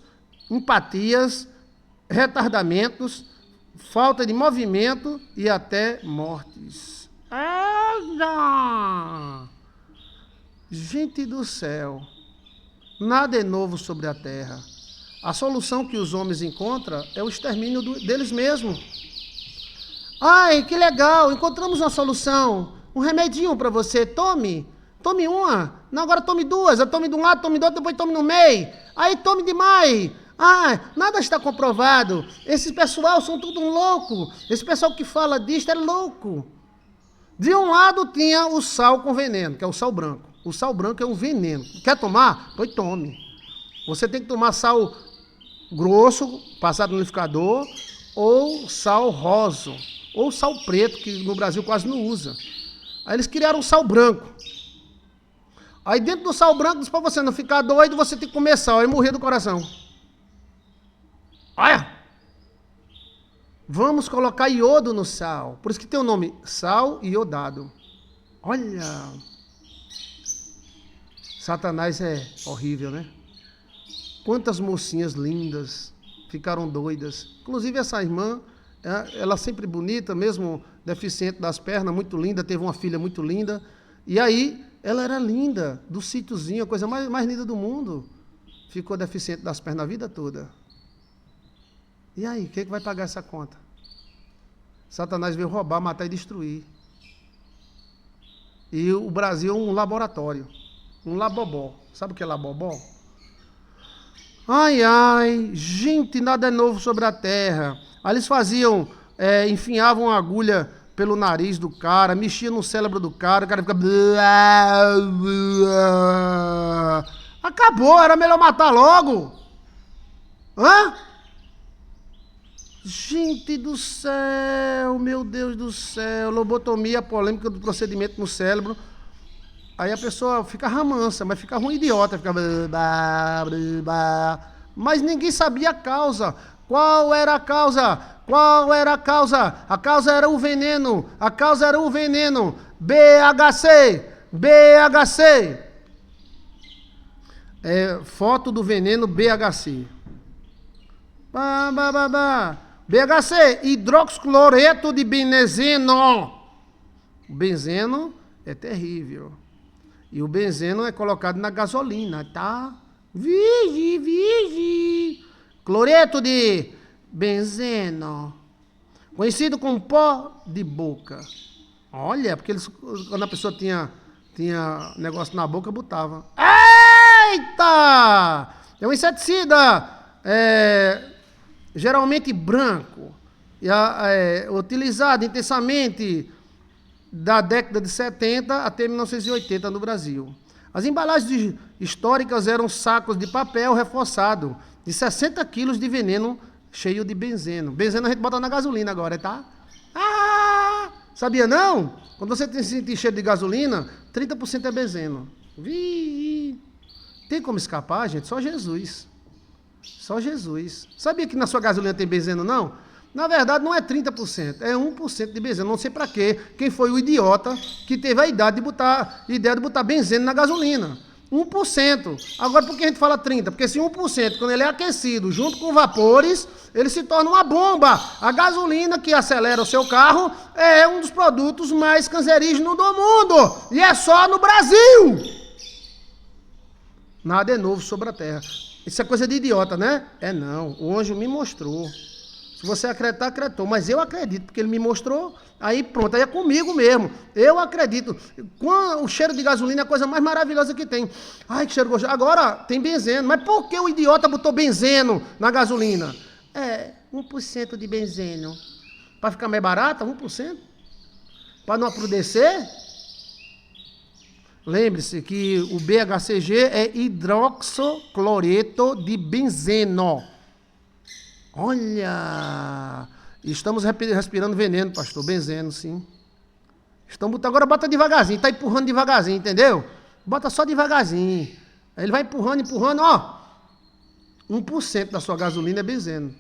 empatias, retardamentos, falta de movimento e até mortes. Gente do céu! Nada é novo sobre a terra. A solução que os homens encontram é o extermínio deles mesmos. Ai, que legal, encontramos uma solução. Um remedinho para você, tome uma. Não, agora tome 2, tome de um lado, tome do outro, depois tome no meio. Aí tome demais. Ah, nada está comprovado. Esse pessoal são tudo um louco. Esse pessoal que fala disso é louco. De um lado tinha o sal com veneno, que é o sal branco. O sal branco é um veneno. Quer tomar? Pois tome. Você tem que tomar sal grosso, passado no liquidificador, ou sal rosa, ou sal preto, que no Brasil quase não usa. Aí eles criaram um sal branco. Aí dentro do sal branco, para você não ficar doido, você tem que comer sal e morrer do coração. Olha! Vamos colocar iodo no sal. Por isso que tem o nome sal iodado. Olha! Satanás é horrível, né? Quantas mocinhas lindas ficaram doidas. Inclusive essa irmã, ela sempre bonita, mesmo deficiente das pernas, muito linda, teve uma filha muito linda. E aí, ela era linda, do sítiozinho, a coisa mais linda do mundo. Ficou deficiente das pernas a vida toda. E aí, quem é que vai pagar essa conta? Satanás veio roubar, matar e destruir. E o Brasil é um laboratório. Um labobó. Sabe o que é labobó? Ai, ai, gente, nada é novo sobre a terra. Aí eles faziam, enfiavam uma agulha pelo nariz do cara, mexiam no cérebro do cara, o cara fica... Acabou, era melhor matar logo. Hã? Gente do céu, meu Deus do céu, lobotomia, polêmica do procedimento no cérebro. Aí a pessoa fica ramansa, mas fica ruim idiota, fica... Mas ninguém sabia a causa. Qual era a causa? Qual era a causa? A causa era o veneno. A causa era o veneno. BHC. BHC. Foto do veneno BHC. BHC, hidroxicloreto de benzeno. O benzeno é terrível. E o benzeno é colocado na gasolina, tá? Vigi. Cloreto de benzeno. Conhecido como pó de boca. Olha, porque eles, quando a pessoa tinha negócio na boca, botava. Eita! É um inseticida. Geralmente branco. Utilizado intensamente da década de 70 até 1980 no Brasil. As embalagens históricas eram sacos de papel reforçado de 60 quilos de veneno cheio de benzeno. Benzeno a gente bota na gasolina agora, tá? Sabia não? Quando você se sentir cheio de gasolina, 30% é benzeno. Tem como escapar, gente? Só Jesus. Só Jesus. Sabia que na sua gasolina tem benzeno, não? Na verdade, não é 30%, é 1% de benzeno. Não sei para quê. Quem foi o idiota que teve a ideia de botar benzeno na gasolina? 1%. Agora, por que a gente fala 30%? Porque esse 1%, quando ele é aquecido junto com vapores, ele se torna uma bomba. A gasolina que acelera o seu carro é um dos produtos mais cancerígenos do mundo. E é só no Brasil. Nada é novo sobre a terra. Isso é coisa de idiota, né? Não. O anjo me mostrou. Se você acreditar, acreditou. Mas eu acredito, porque ele me mostrou, aí pronto, aí é comigo mesmo. Eu acredito. O cheiro de gasolina é a coisa mais maravilhosa que tem. Ai, que cheiro gostoso. Agora, tem benzeno. Mas por que o idiota botou benzeno na gasolina? 1% de benzeno. Para ficar mais barata, 1%? Para não aprudecer? Lembre-se que o BHCG é hidroxicloreto de benzeno. Olha, estamos respirando veneno, pastor, benzeno, sim. Agora bota devagarzinho, está empurrando devagarzinho, entendeu? Bota só devagarzinho. Aí ele vai empurrando, ó. 1% da sua gasolina é benzeno.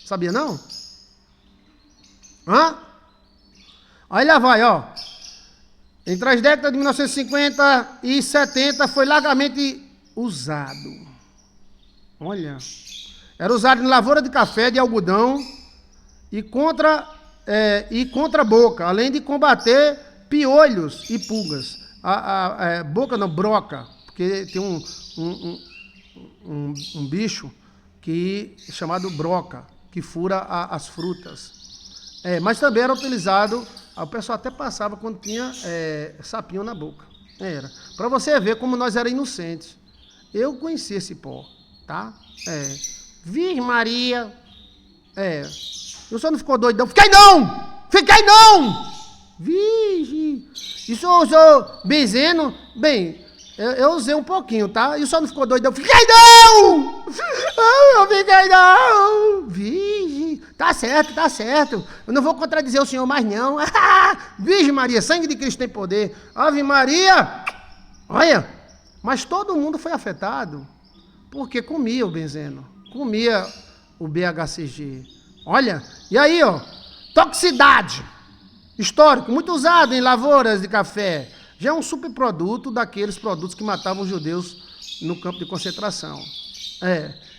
Sabia não? Aí lá vai, ó. Entre as décadas de 1950 e 70 foi largamente usado. Olha... Era usado em lavoura de café, de algodão e contra a boca, além de combater piolhos e pulgas. Boca não, broca, porque tem um bicho chamado broca, que fura as frutas. Mas também era utilizado, o pessoal até passava quando tinha sapinho na boca. Era. Para você ver como nós éramos inocentes. Eu conheci esse pó, tá? Virgem Maria. O senhor não ficou doido, não? Fiquei não! Virgem. E o senhor benzendo? Bem, eu usei um pouquinho, tá? E o senhor não ficou doido, não? Fiquei não! Eu fiquei não! Virgem. Tá certo. Eu não vou contradizer o senhor mais, não. Virgem Maria, sangue de Cristo tem poder. Ave Maria. Olha, mas todo mundo foi afetado. Porque comia o benzeno. Comia o BHCG. Olha, e aí, ó, toxicidade, histórico, muito usado em lavouras de café, já é um subproduto daqueles produtos que matavam os judeus no campo de concentração.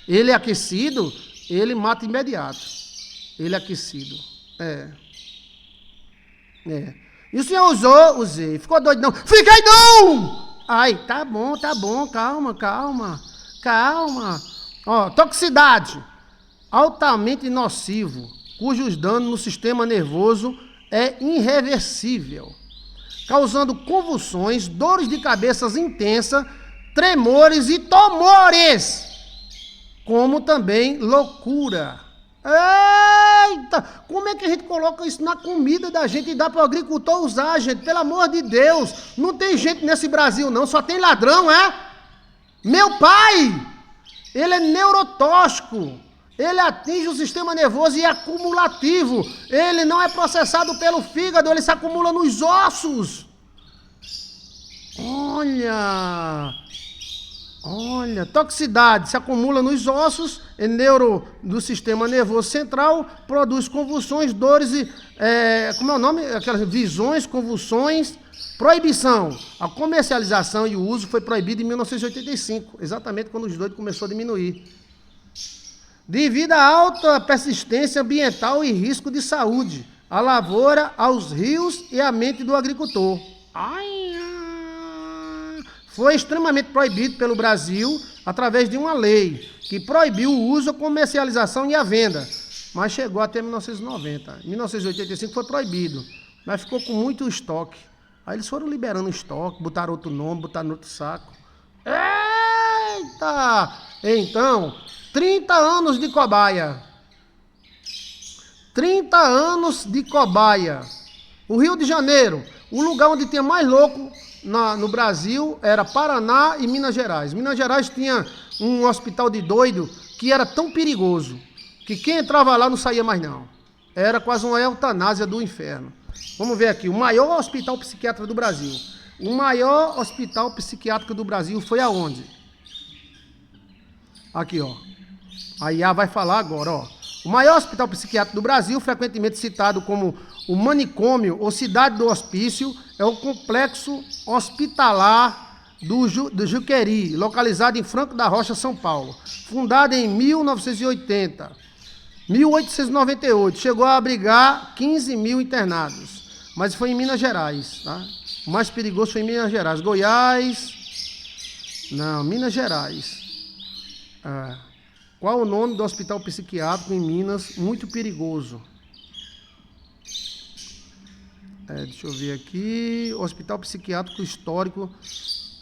Ele é aquecido, ele mata imediato. Ele é aquecido. E o senhor usei, ficou doido não? Fiquei não! Ai, tá bom, calma. Ó, toxicidade. Altamente nocivo, cujos danos no sistema nervoso é irreversível, causando convulsões, dores de cabeça intensas, tremores e tumores, como também loucura. Eita! Como é que a gente coloca isso na comida da gente e dá para o agricultor usar, gente? Pelo amor de Deus, não tem gente nesse Brasil não, só tem ladrão, é? Meu pai, ele é neurotóxico. Ele atinge o sistema nervoso e é acumulativo. Ele não é processado pelo fígado, ele se acumula nos ossos. Olha, toxicidade se acumula nos ossos, é neuro do sistema nervoso central, produz convulsões, dores e, como é o nome? Aquelas visões, convulsões, proibição. A comercialização e o uso foi proibido em 1985, exatamente quando os doidos começou a diminuir. Devido à alta persistência ambiental e risco de saúde, à lavoura, aos rios e à mente do agricultor. Foi extremamente proibido pelo Brasil através de uma lei que proibiu o uso, a comercialização e a venda, mas chegou até 1990. Em 1985 foi proibido, mas ficou com muito estoque. Aí eles foram liberando o estoque, botaram outro nome, botaram outro saco. Eita! Então, 30 anos de cobaia. 30 anos de cobaia. O Rio de Janeiro, o lugar onde tinha mais louco no Brasil era Paraná e Minas Gerais. Minas Gerais tinha um hospital de doido que era tão perigoso que quem entrava lá não saía mais não. Era quase uma eutanásia do inferno. Vamos ver aqui, o maior hospital psiquiátrico do Brasil. O maior hospital psiquiátrico do Brasil foi aonde? Aqui, ó. A IA vai falar agora, ó. O maior hospital psiquiátrico do Brasil, frequentemente citado como o manicômio ou cidade do hospício, é o complexo hospitalar do Juqueri, localizado em Franco da Rocha, São Paulo. Fundado em 1980, 1898, chegou a abrigar 15 mil internados, mas foi em Minas Gerais, tá? O mais perigoso foi em Minas Gerais. Goiás, não, Minas Gerais. Qual o nome do hospital psiquiátrico em Minas? Muito perigoso. Deixa eu ver aqui. O hospital psiquiátrico histórico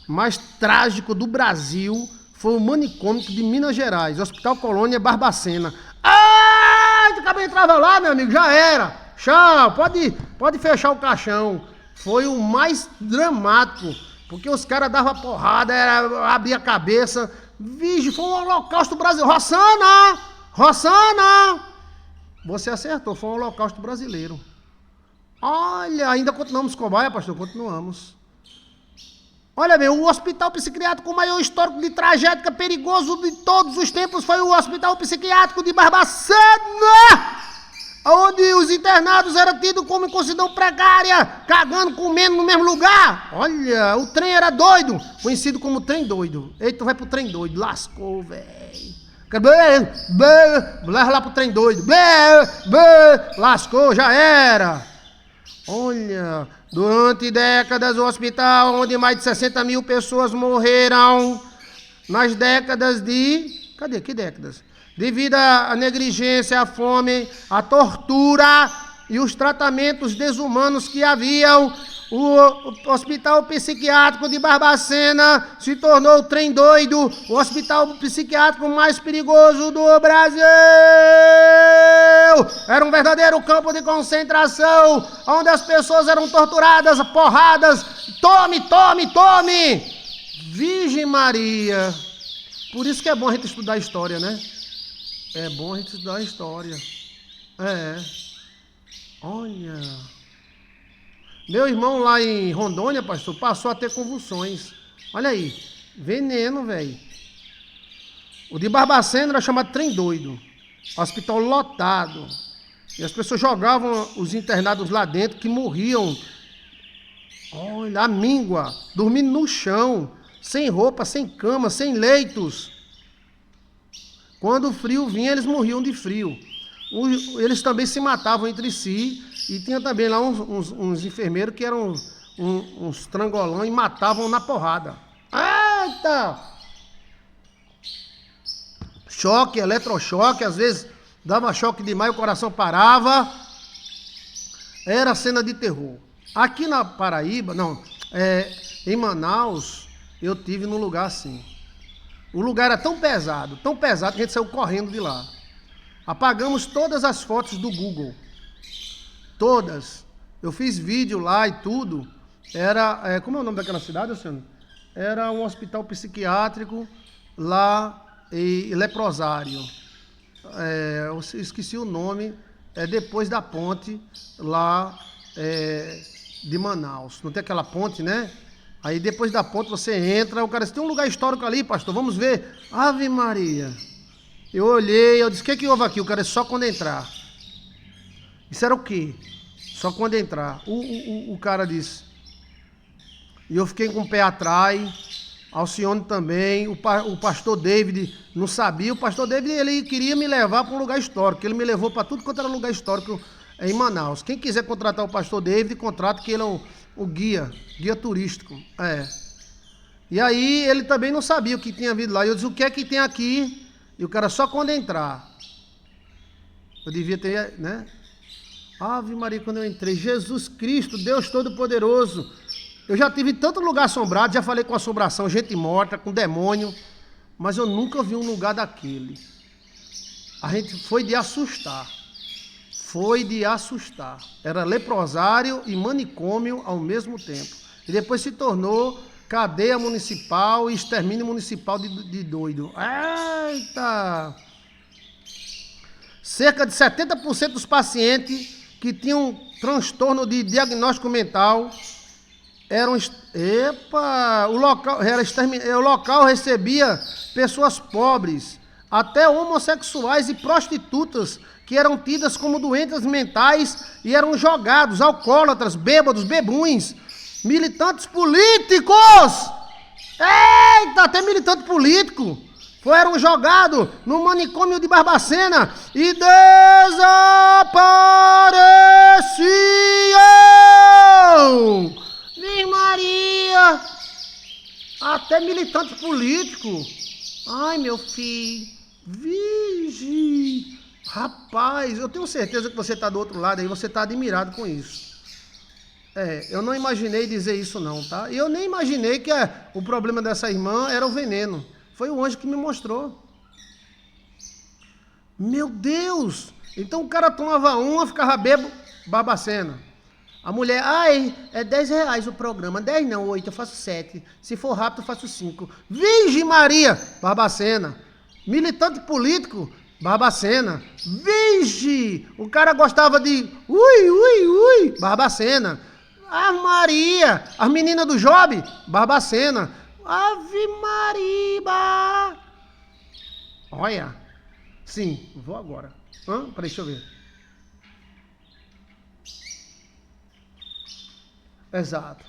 mais trágico do Brasil foi o manicômio de Minas Gerais. Hospital Colônia Barbacena. Tu acabou de entrar lá, meu amigo. Já era. Tchau. Pode fechar o caixão. Foi o mais dramático. Porque os caras davam porrada, abria a cabeça. Vixe, foi um holocausto brasileiro. Rossana! Você acertou, foi um holocausto brasileiro. Olha, ainda continuamos cobaia, pastor? Continuamos. Olha bem, o hospital psiquiátrico com o maior histórico de tragédia perigoso de todos os tempos foi o hospital psiquiátrico de Barbacena, onde os internados eram tidos como em condição precária, cagando, comendo no mesmo lugar. Olha, o trem era doido, conhecido como trem doido. Eita, vai pro trem doido, lascou, velho. Leva lá pro trem doido. Lascou, já era. Olha, durante décadas o hospital onde mais de 60 mil pessoas morreram, nas décadas de... Cadê? Que décadas? Devido à negligência, à fome, à tortura e os tratamentos desumanos que haviam, O hospital psiquiátrico de Barbacena se tornou o trem doido, o hospital psiquiátrico mais perigoso do Brasil. Era um verdadeiro campo de concentração, onde as pessoas eram torturadas, porradas. Tome, tome, tome! Virgem Maria. Por isso que é bom a gente estudar a história, né? É bom a gente estudar a história. Olha. Meu irmão lá em Rondônia, pastor, passou a ter convulsões. Olha aí. Veneno, velho. O de Barbacena era chamado trem doido. Hospital lotado. E as pessoas jogavam os internados lá dentro que morriam. Olha, a míngua. Dormindo no chão. Sem roupa, sem cama, sem leitos. Quando o frio vinha, eles morriam de frio. Eles também se matavam entre si. E tinha também lá uns enfermeiros que eram uns trangolão e matavam na porrada. Eita! Choque, eletrochoque, às vezes dava choque demais, o coração parava. Era cena de terror. Aqui na Paraíba, em Manaus, eu tive num lugar assim. O lugar era tão pesado que a gente saiu correndo de lá. Apagamos todas as fotos do Google. Todas. Eu fiz vídeo lá e tudo. Como é o nome daquela cidade, Luciano? Era um hospital psiquiátrico lá em Leprosário. Eu esqueci o nome. É depois da ponte lá de Manaus. Não tem aquela ponte, né? Aí depois da ponte você entra, o cara disse, tem um lugar histórico ali, pastor, vamos ver. Ave Maria. Eu olhei, eu disse, o que houve aqui? O cara disse, só quando entrar. Isso era o quê? Só quando entrar. O cara disse. E eu fiquei com o pé atrás, Alcione também, o pastor David não sabia. O pastor David, ele queria me levar para um lugar histórico, ele me levou para tudo quanto era lugar histórico em Manaus. Quem quiser contratar o pastor David, contrata, que ele é o guia turístico. E aí ele também não sabia o que tinha vindo lá. E eu disse, o que é que tem aqui? E o cara, só quando entrar. Eu devia ter, né? Ave Maria, quando eu entrei, Jesus Cristo, Deus Todo-Poderoso. Eu já tive tanto lugar assombrado, já falei com assombração, gente morta, com demônio, mas eu nunca vi um lugar daquele. A gente foi de assustar. Foi de assustar. Era leprosário e manicômio ao mesmo tempo. E depois se tornou cadeia municipal e extermínio municipal de doido. Eita! Cerca de 70% dos pacientes que tinham transtorno de diagnóstico mental eram... o local recebia pessoas pobres, até homossexuais e prostitutas, que eram tidas como doentes mentais e eram jogados, alcoólatras, bêbados, bebuns, militantes políticos. Eita, até militante político. Foram jogados no manicômio de Barbacena e desapareciam. Virgem Maria. Até militante político. Ai, meu filho. Virgem. Rapaz, eu tenho certeza que você está do outro lado aí, você está admirado com isso. Eu não imaginei dizer isso não, tá? E eu nem imaginei que o problema dessa irmã era o veneno. Foi o anjo que me mostrou. Meu Deus! Então o cara tomava uma, ficava bebo, Barbacena. A mulher, é R$10 o programa. 10 não, 8, eu faço 7. Se for rápido, eu faço 5. Virgem Maria, Barbacena. Militante político, Barbacena. Virgem! O cara gostava de Barbacena. Ah, Maria! As meninas do Job, Barbacena. Ave Maria! Olha. Sim, vou agora. Peraí, deixa eu ver. Exato.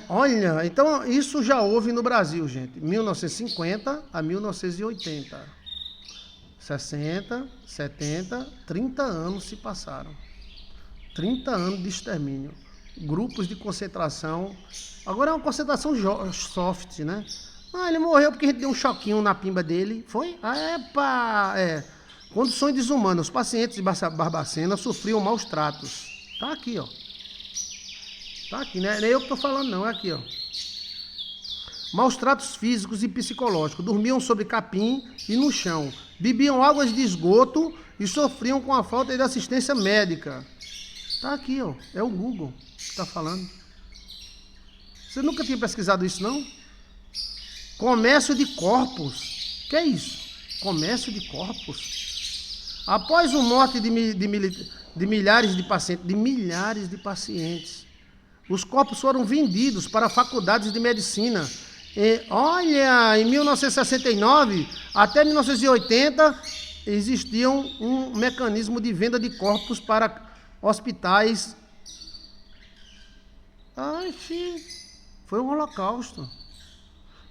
Olha, então isso já houve no Brasil, gente. 1950 a 1980. 60, 70, 30 anos se passaram. 30 anos de extermínio. Grupos de concentração. Agora é uma concentração soft, né? Ele morreu porque a gente deu um choquinho na pimba dele. Foi? Condições desumanas. Os pacientes de Barbacena sofriam maus tratos. Tá aqui, ó. Tá aqui, né? Nem eu que estou falando, não. É aqui, ó. Maus tratos físicos e psicológicos. Dormiam sobre capim e no chão. Bebiam águas de esgoto e sofriam com a falta de assistência médica. Tá aqui, ó. É o Google que está falando. Você nunca tinha pesquisado isso, não? Comércio de corpos. Que é isso? Comércio de corpos. Após a morte de milhares de pacientes, os corpos foram vendidos para faculdades de medicina. Olha, em 1969 até 1980 existia um mecanismo de venda de corpos para hospitais. Ai, filho, foi um holocausto.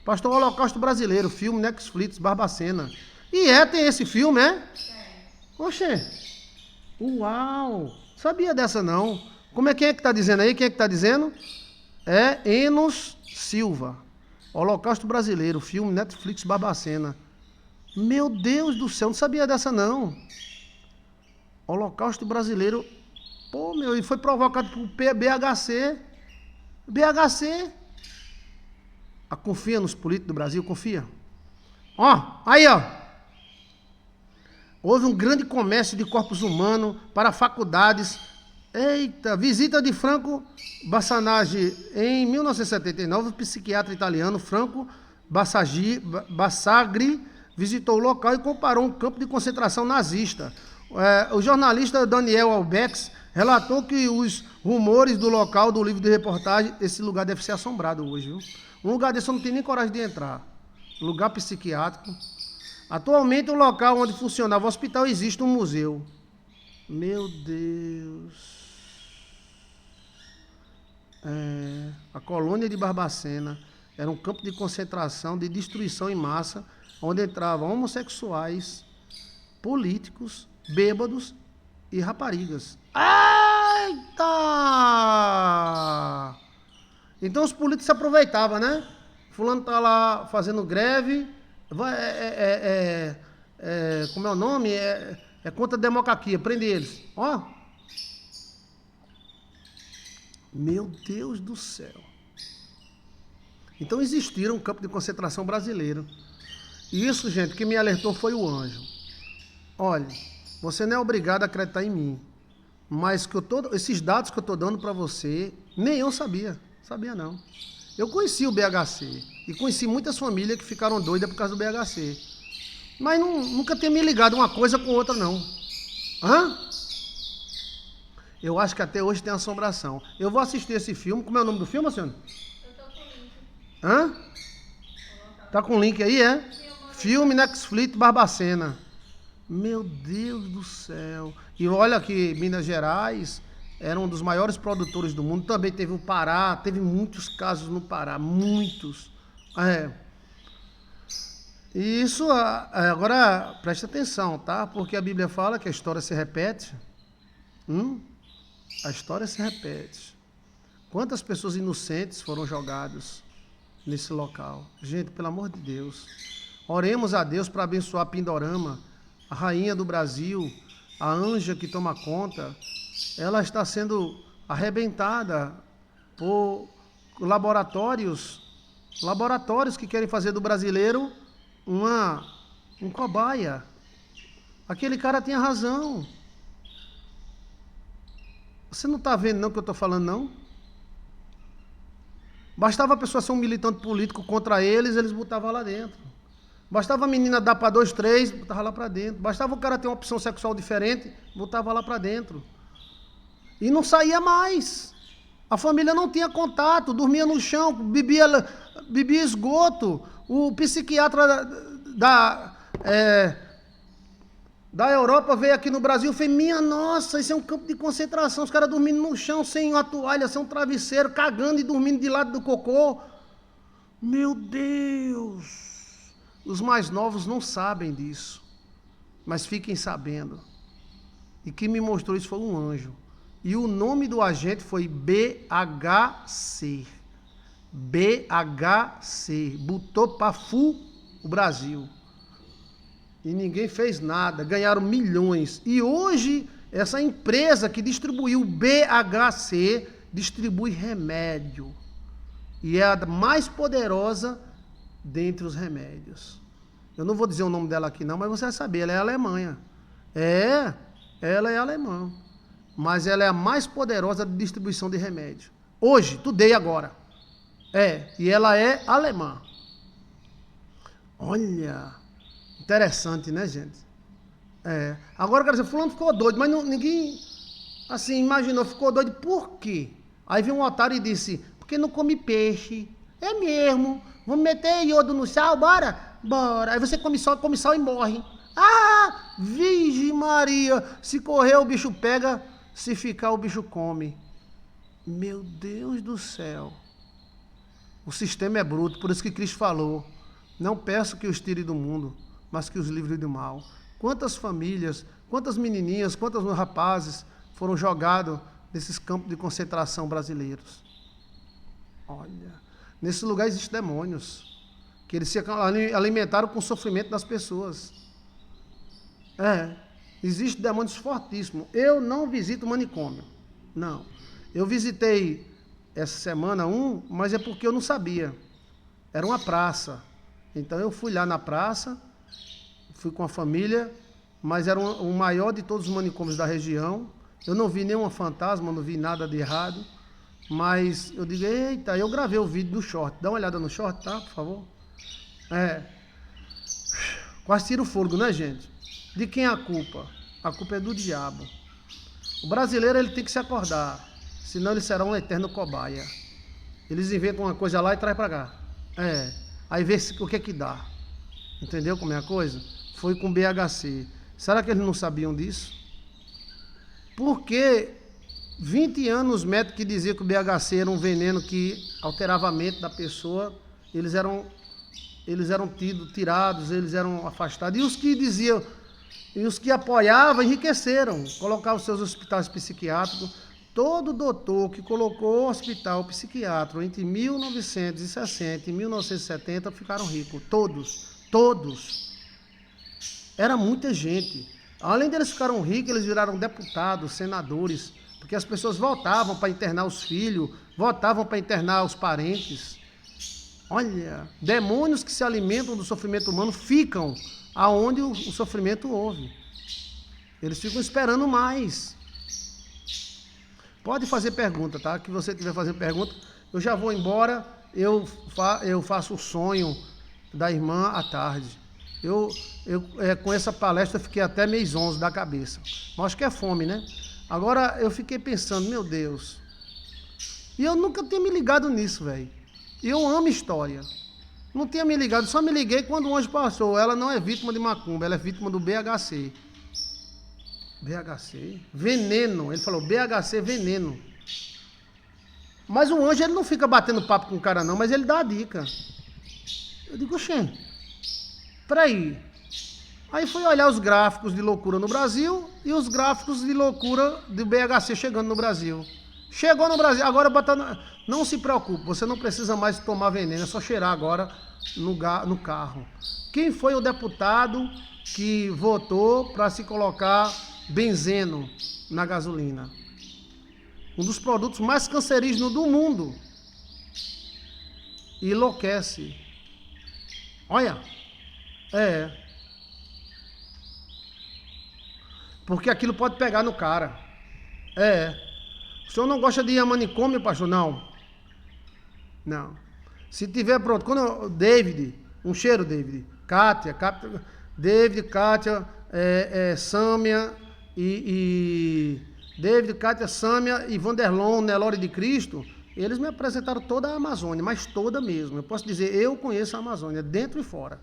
Pastor, Holocausto Brasileiro, filme Netflix, Barbacena. E tem esse filme, é? Oxê. Uau, sabia dessa não. Quem é que está dizendo aí? Quem é que está dizendo? É Enos Silva. Holocausto Brasileiro, filme Netflix, Barbacena. Meu Deus do céu, não sabia dessa não. Holocausto Brasileiro. Pô, e foi provocado por BHC. BHC. Confia nos políticos do Brasil, confia. Aí, ó. Houve um grande comércio de corpos humanos para faculdades. Eita, visita de Franco Bassanage. Em 1979, o psiquiatra italiano Franco Bassagri visitou o local e comparou um campo de concentração nazista. O jornalista Daniel Albex relatou que os rumores do local do livro de reportagem, esse lugar deve ser assombrado hoje, viu? Um lugar desse eu não tenho nem coragem de entrar. Lugar psiquiátrico. Atualmente, o local onde funcionava o hospital existe um museu. Meu Deus. A colônia de Barbacena era um campo de concentração, de destruição em massa, onde entravam homossexuais, políticos, bêbados e raparigas. Eita! Então os políticos se aproveitavam, né? Fulano tá lá fazendo greve, como é o nome? É contra a democracia, prende eles. Meu Deus do céu. Então existiram um campo de concentração brasileiro. E isso, gente, que me alertou foi o anjo. Olha, você não é obrigado a acreditar em mim, mas esses dados que eu estou dando para você, nem eu sabia. Sabia não. Eu conheci o BHC e conheci muitas famílias que ficaram doidas por causa do BHC. Mas nunca tinha me ligado uma coisa com outra, não. Eu acho que até hoje tem assombração. Eu vou assistir esse filme. Como é o nome do filme, senhora? Eu tô com o link. Tá com o link aí, é? Filme Netflix Barbacena. Meu Deus do céu. E olha que Minas Gerais era um dos maiores produtores do mundo. Também teve o Pará. Teve muitos casos no Pará. Muitos. E isso, agora, preste atenção, tá? Porque a Bíblia fala que a história se repete. A história se repete. Quantas pessoas inocentes foram jogadas nesse local? Gente, pelo amor de Deus. Oremos a Deus para abençoar Pindorama, a rainha do Brasil, a anja que toma conta. Ela está sendo arrebentada por laboratórios que querem fazer do brasileiro um cobaia. Aquele cara tinha razão. Você não está vendo não o que eu estou falando, não? Bastava a pessoa ser um militante político contra eles botavam lá dentro. Bastava a menina dar para 2, 3, botava lá para dentro. Bastava o cara ter uma opção sexual diferente, botava lá para dentro. E não saía mais. A família não tinha contato, dormia no chão, bebia esgoto. O psiquiatra da Europa veio aqui no Brasil e fez, minha nossa, isso é um campo de concentração, os caras dormindo no chão, sem uma toalha, sem um travesseiro, cagando e dormindo de lado do cocô. Meu Deus! Os mais novos não sabem disso, mas fiquem sabendo. E quem me mostrou isso foi um anjo. E o nome do agente foi BHC. BHC. Botou para full o Brasil. E ninguém fez nada, ganharam milhões. E hoje, essa empresa que distribuiu o BHC, distribui remédio. E é a mais poderosa dentre os remédios. Eu não vou dizer o nome dela aqui não, mas você vai saber, ela é Alemanha. Ela é alemã. Mas ela é a mais poderosa de distribuição de remédio. Hoje, today agora. E ela é alemã. Olha, interessante, né, gente? Agora eu quero dizer, fulano ficou doido, mas ninguém, assim, imaginou, ficou doido por quê? Aí veio um otário e disse, porque não come peixe. É mesmo, vamos meter iodo no sal, bora? Bora. Aí você come sal e morre. Ah, Virgem Maria, se correr o bicho pega, se ficar o bicho come. Meu Deus do céu. O sistema é bruto, por isso que Cristo falou, não peço que os tire do mundo, mas que os livre do mal. Quantas famílias, quantas menininhas, quantos rapazes foram jogados nesses campos de concentração brasileiros? Olha, nesse lugar existem demônios, que eles se alimentaram com o sofrimento das pessoas. Existem demônios fortíssimos. Eu não visito manicômio, não. Eu visitei essa semana mas é porque eu não sabia. Era uma praça. Então eu fui lá na praça, fui com a família, mas era o maior de todos os manicômios da região. Eu não vi nenhum fantasma, não vi nada de errado. Mas eu digo, eita, eu gravei o vídeo do short. Dá uma olhada no short, tá, por favor? Quase tira o fôlego, né, gente? De quem é a culpa? A culpa é do diabo. O brasileiro, ele tem que se acordar, senão ele será um eterno cobaia. Eles inventam uma coisa lá e traz pra cá. Aí vê o que é que dá. Entendeu como é a coisa? Foi com BHC. Será que eles não sabiam disso? Porque 20 anos os médicos que diziam que o BHC era um veneno que alterava a mente da pessoa, eles eram tirados, eles eram afastados. E os que diziam, e os que apoiavam, enriqueceram, colocavam os seus hospitais psiquiátricos. Todo doutor que colocou o hospital psiquiátrico entre 1960 e 1970 ficaram ricos. Todos. Era muita gente. Além deles ficaram ricos, eles viraram deputados, senadores, porque as pessoas votavam para internar os filhos, votavam para internar os parentes. Olha, demônios que se alimentam do sofrimento humano ficam aonde o sofrimento houve. Eles ficam esperando mais. Pode fazer pergunta, tá? Que você estiver fazendo pergunta, eu já vou embora, eu faço o sonho da irmã à tarde. Com essa palestra eu fiquei até mês 11 da cabeça. Mas acho que é fome, né? Agora eu fiquei pensando, meu Deus. E eu nunca tinha me ligado nisso, velho. Eu amo história. Não tinha me ligado, só me liguei quando o anjo passou. Ela não é vítima de macumba, ela é vítima do BHC. BHC? Veneno. Ele falou, BHC, veneno. Mas o anjo, ele não fica batendo papo com o cara não, mas ele dá a dica. Eu digo, oxê, peraí. Aí fui olhar os gráficos de loucura no Brasil e os gráficos de loucura do BHC chegando no Brasil. Chegou no Brasil, agora não se preocupe, você não precisa mais tomar veneno, é só cheirar agora no carro. Quem foi o deputado que votou para se colocar benzeno na gasolina? Um dos produtos mais cancerígenos do mundo. E enlouquece. Olha, porque aquilo pode pegar no cara. O senhor não gosta de ir a manicômio, pastor? Não. Se tiver pronto, David, um cheiro, David, Kátia, Sâmia David, Kátia, Sâmia e Vanderlon, Nelore de Cristo, eles me apresentaram toda a Amazônia, mas toda mesmo. Eu posso dizer, eu conheço a Amazônia, dentro e fora.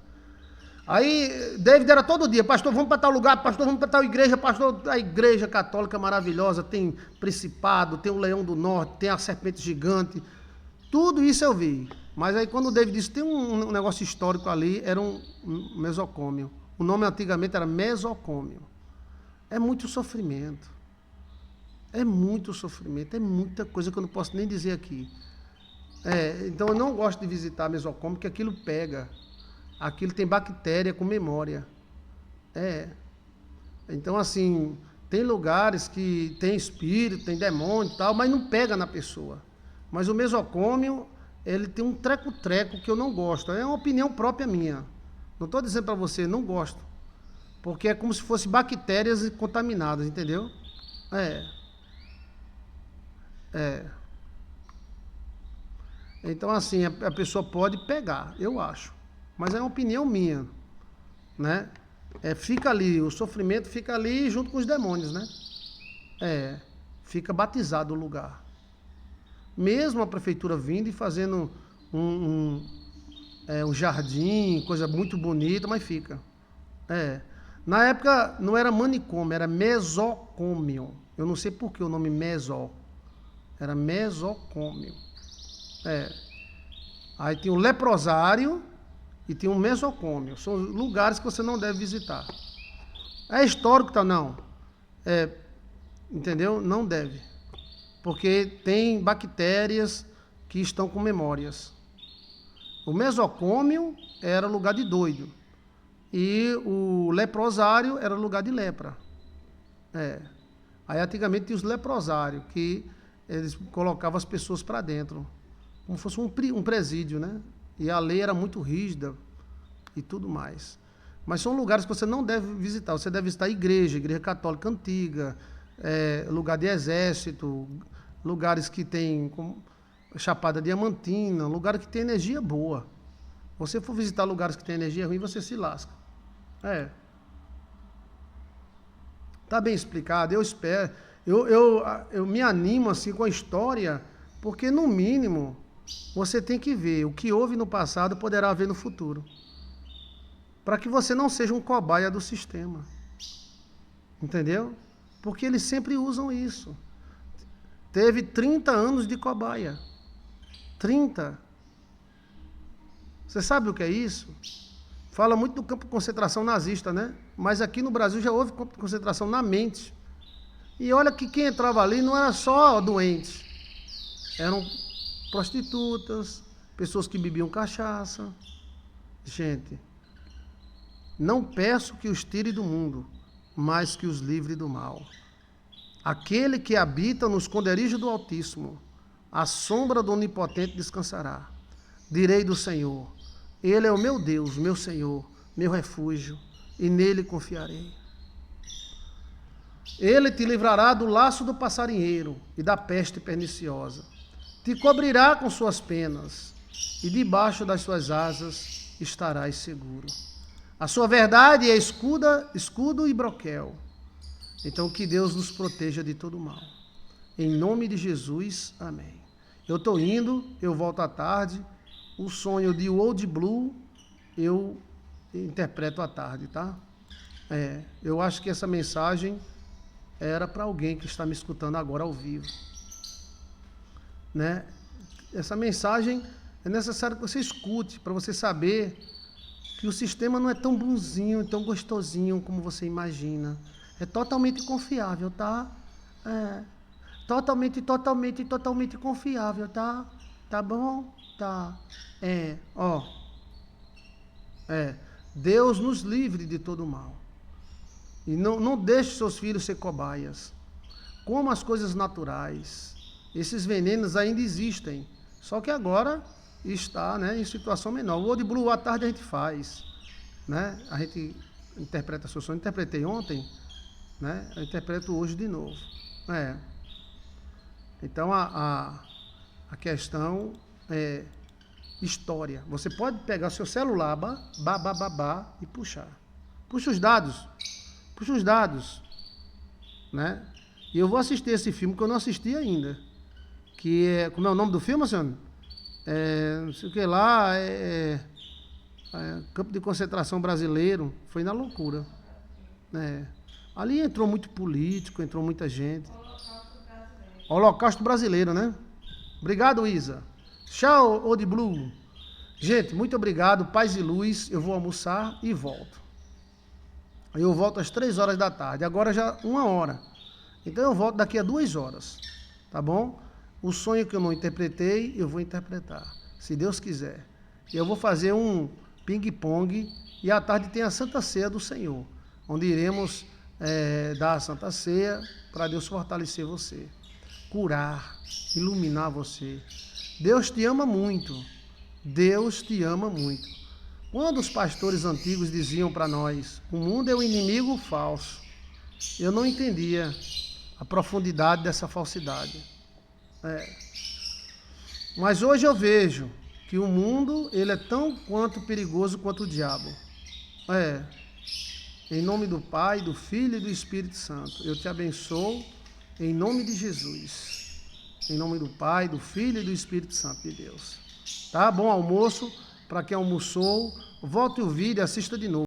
Aí, David era todo dia, pastor, vamos para tal lugar, pastor, vamos para tal igreja, pastor, a igreja católica maravilhosa, tem principado, tem o leão do norte, tem a serpente gigante, tudo isso eu vi. Mas aí quando o David disse, tem um negócio histórico ali, era um mesocômio. O nome antigamente era mesocômio. É muito sofrimento. É muita coisa que eu não posso nem dizer aqui. Então eu não gosto de visitar mesocômio, porque aquilo pega. Aquilo tem bactéria com memória. Então, assim, Tem lugares que tem espírito, tem demônio e tal, mas não pega na pessoa. Mas o mesocômio, ele tem um treco-treco que eu não gosto. É uma opinião própria minha. Não estou dizendo para você, não gosto. Porque é como se fosse bactérias contaminadas, entendeu? É. Então, assim, a pessoa pode pegar, eu acho. Mas é uma opinião minha, né? Fica ali, o sofrimento fica ali junto com os demônios, né? Fica batizado o lugar. Mesmo a prefeitura vindo e fazendo um jardim, coisa muito bonita, mas fica. Na época não era manicômio, era mesocômio. Eu não sei por que o nome meso. Era mesocômio. Aí tem o leprosário e tem o mesocômio. São lugares que você não deve visitar. É histórico, tá? Não. Entendeu? Não deve. Porque tem bactérias que estão com memórias. O mesocômio era lugar de doido. E o leprosário era lugar de lepra. Aí antigamente tinha os leprosários, que eles colocavam as pessoas para dentro. Como se fosse um presídio, né? E a lei era muito rígida e tudo mais. Mas são lugares que você não deve visitar. Você deve visitar igreja católica antiga, lugar de exército, lugares que tem Chapada Diamantina, lugares que tem energia boa. Você for visitar lugares que tem energia ruim, você se lasca. Tá bem explicado, eu espero. Eu me animo assim com a história, porque no mínimo você tem que ver o que houve no passado poderá haver no futuro. Para que você não seja um cobaia do sistema. Entendeu? Porque eles sempre usam isso. Teve 30 anos de cobaia. 30. Você sabe o que é isso? Fala muito do campo de concentração nazista, né? Mas aqui no Brasil já houve campo de concentração na mente. E olha que quem entrava ali não era só doentes. Eram prostitutas, pessoas que bebiam cachaça. Gente, não peço que os tire do mundo, mas que os livre do mal. Aquele que habita no esconderijo do Altíssimo, à sombra do Onipotente descansará. Direi do Senhor, Ele é o meu Deus, meu Senhor, meu refúgio, e nele confiarei. Ele te livrará do laço do passarinheiro e da peste perniciosa. Te cobrirá com suas penas, e debaixo das suas asas estarás seguro. A sua verdade é escudo e broquel. Então que Deus nos proteja de todo mal. Em nome de Jesus, amém. Eu estou indo, eu volto à tarde. O sonho de Old Blue eu interpreto à tarde, tá? Eu acho que essa mensagem era para alguém que está me escutando agora ao vivo, né? Essa mensagem é necessário que você escute, para você saber que o sistema não é tão bonzinho, tão gostosinho como você imagina. É totalmente confiável, tá? Totalmente confiável, tá? Tá bom? Tá. Deus nos livre de todo mal. E não deixe seus filhos ser cobaias. Coma as coisas naturais. Esses venenos ainda existem. Só que agora está, né, em situação menor. O Old Blue à tarde a gente faz, né? A gente interpreta seu sonho. Interpretei ontem, né? Eu interpreto hoje de novo. Então a questão é história. Você pode pegar seu celular, e puxar. Puxa os dados, né? E eu vou assistir esse filme que eu não assisti ainda. Que é, como é o nome do filme, senhor? Não sei o que lá, Campo de Concentração Brasileiro. Foi na loucura. Ali entrou muito político, entrou muita gente. Holocausto Brasileiro, né? Obrigado, Isa. Tchau, Old Blue. Gente, muito obrigado. Paz e luz. Eu vou almoçar e volto. Eu volto às 3 horas da tarde. Agora já 1 hora. Então eu volto daqui a 2 horas. Tá bom? O sonho que eu não interpretei, eu vou interpretar. Se Deus quiser. Eu vou fazer um ping-pong. E à tarde tem a Santa Ceia do Senhor. Onde iremos dar a Santa Ceia para Deus fortalecer você, curar, iluminar você. Deus te ama muito. Deus te ama muito. Quando os pastores antigos diziam para nós, o mundo é um inimigo falso, eu não entendia a profundidade dessa falsidade. Mas hoje eu vejo que o mundo ele é tão quanto perigoso quanto o diabo. Em nome do Pai, do Filho e do Espírito Santo, eu te abençoo em nome de Jesus. Em nome do Pai, do Filho e do Espírito Santo de Deus. Tá? Bom almoço para quem almoçou. Volte o vídeo e assista de novo.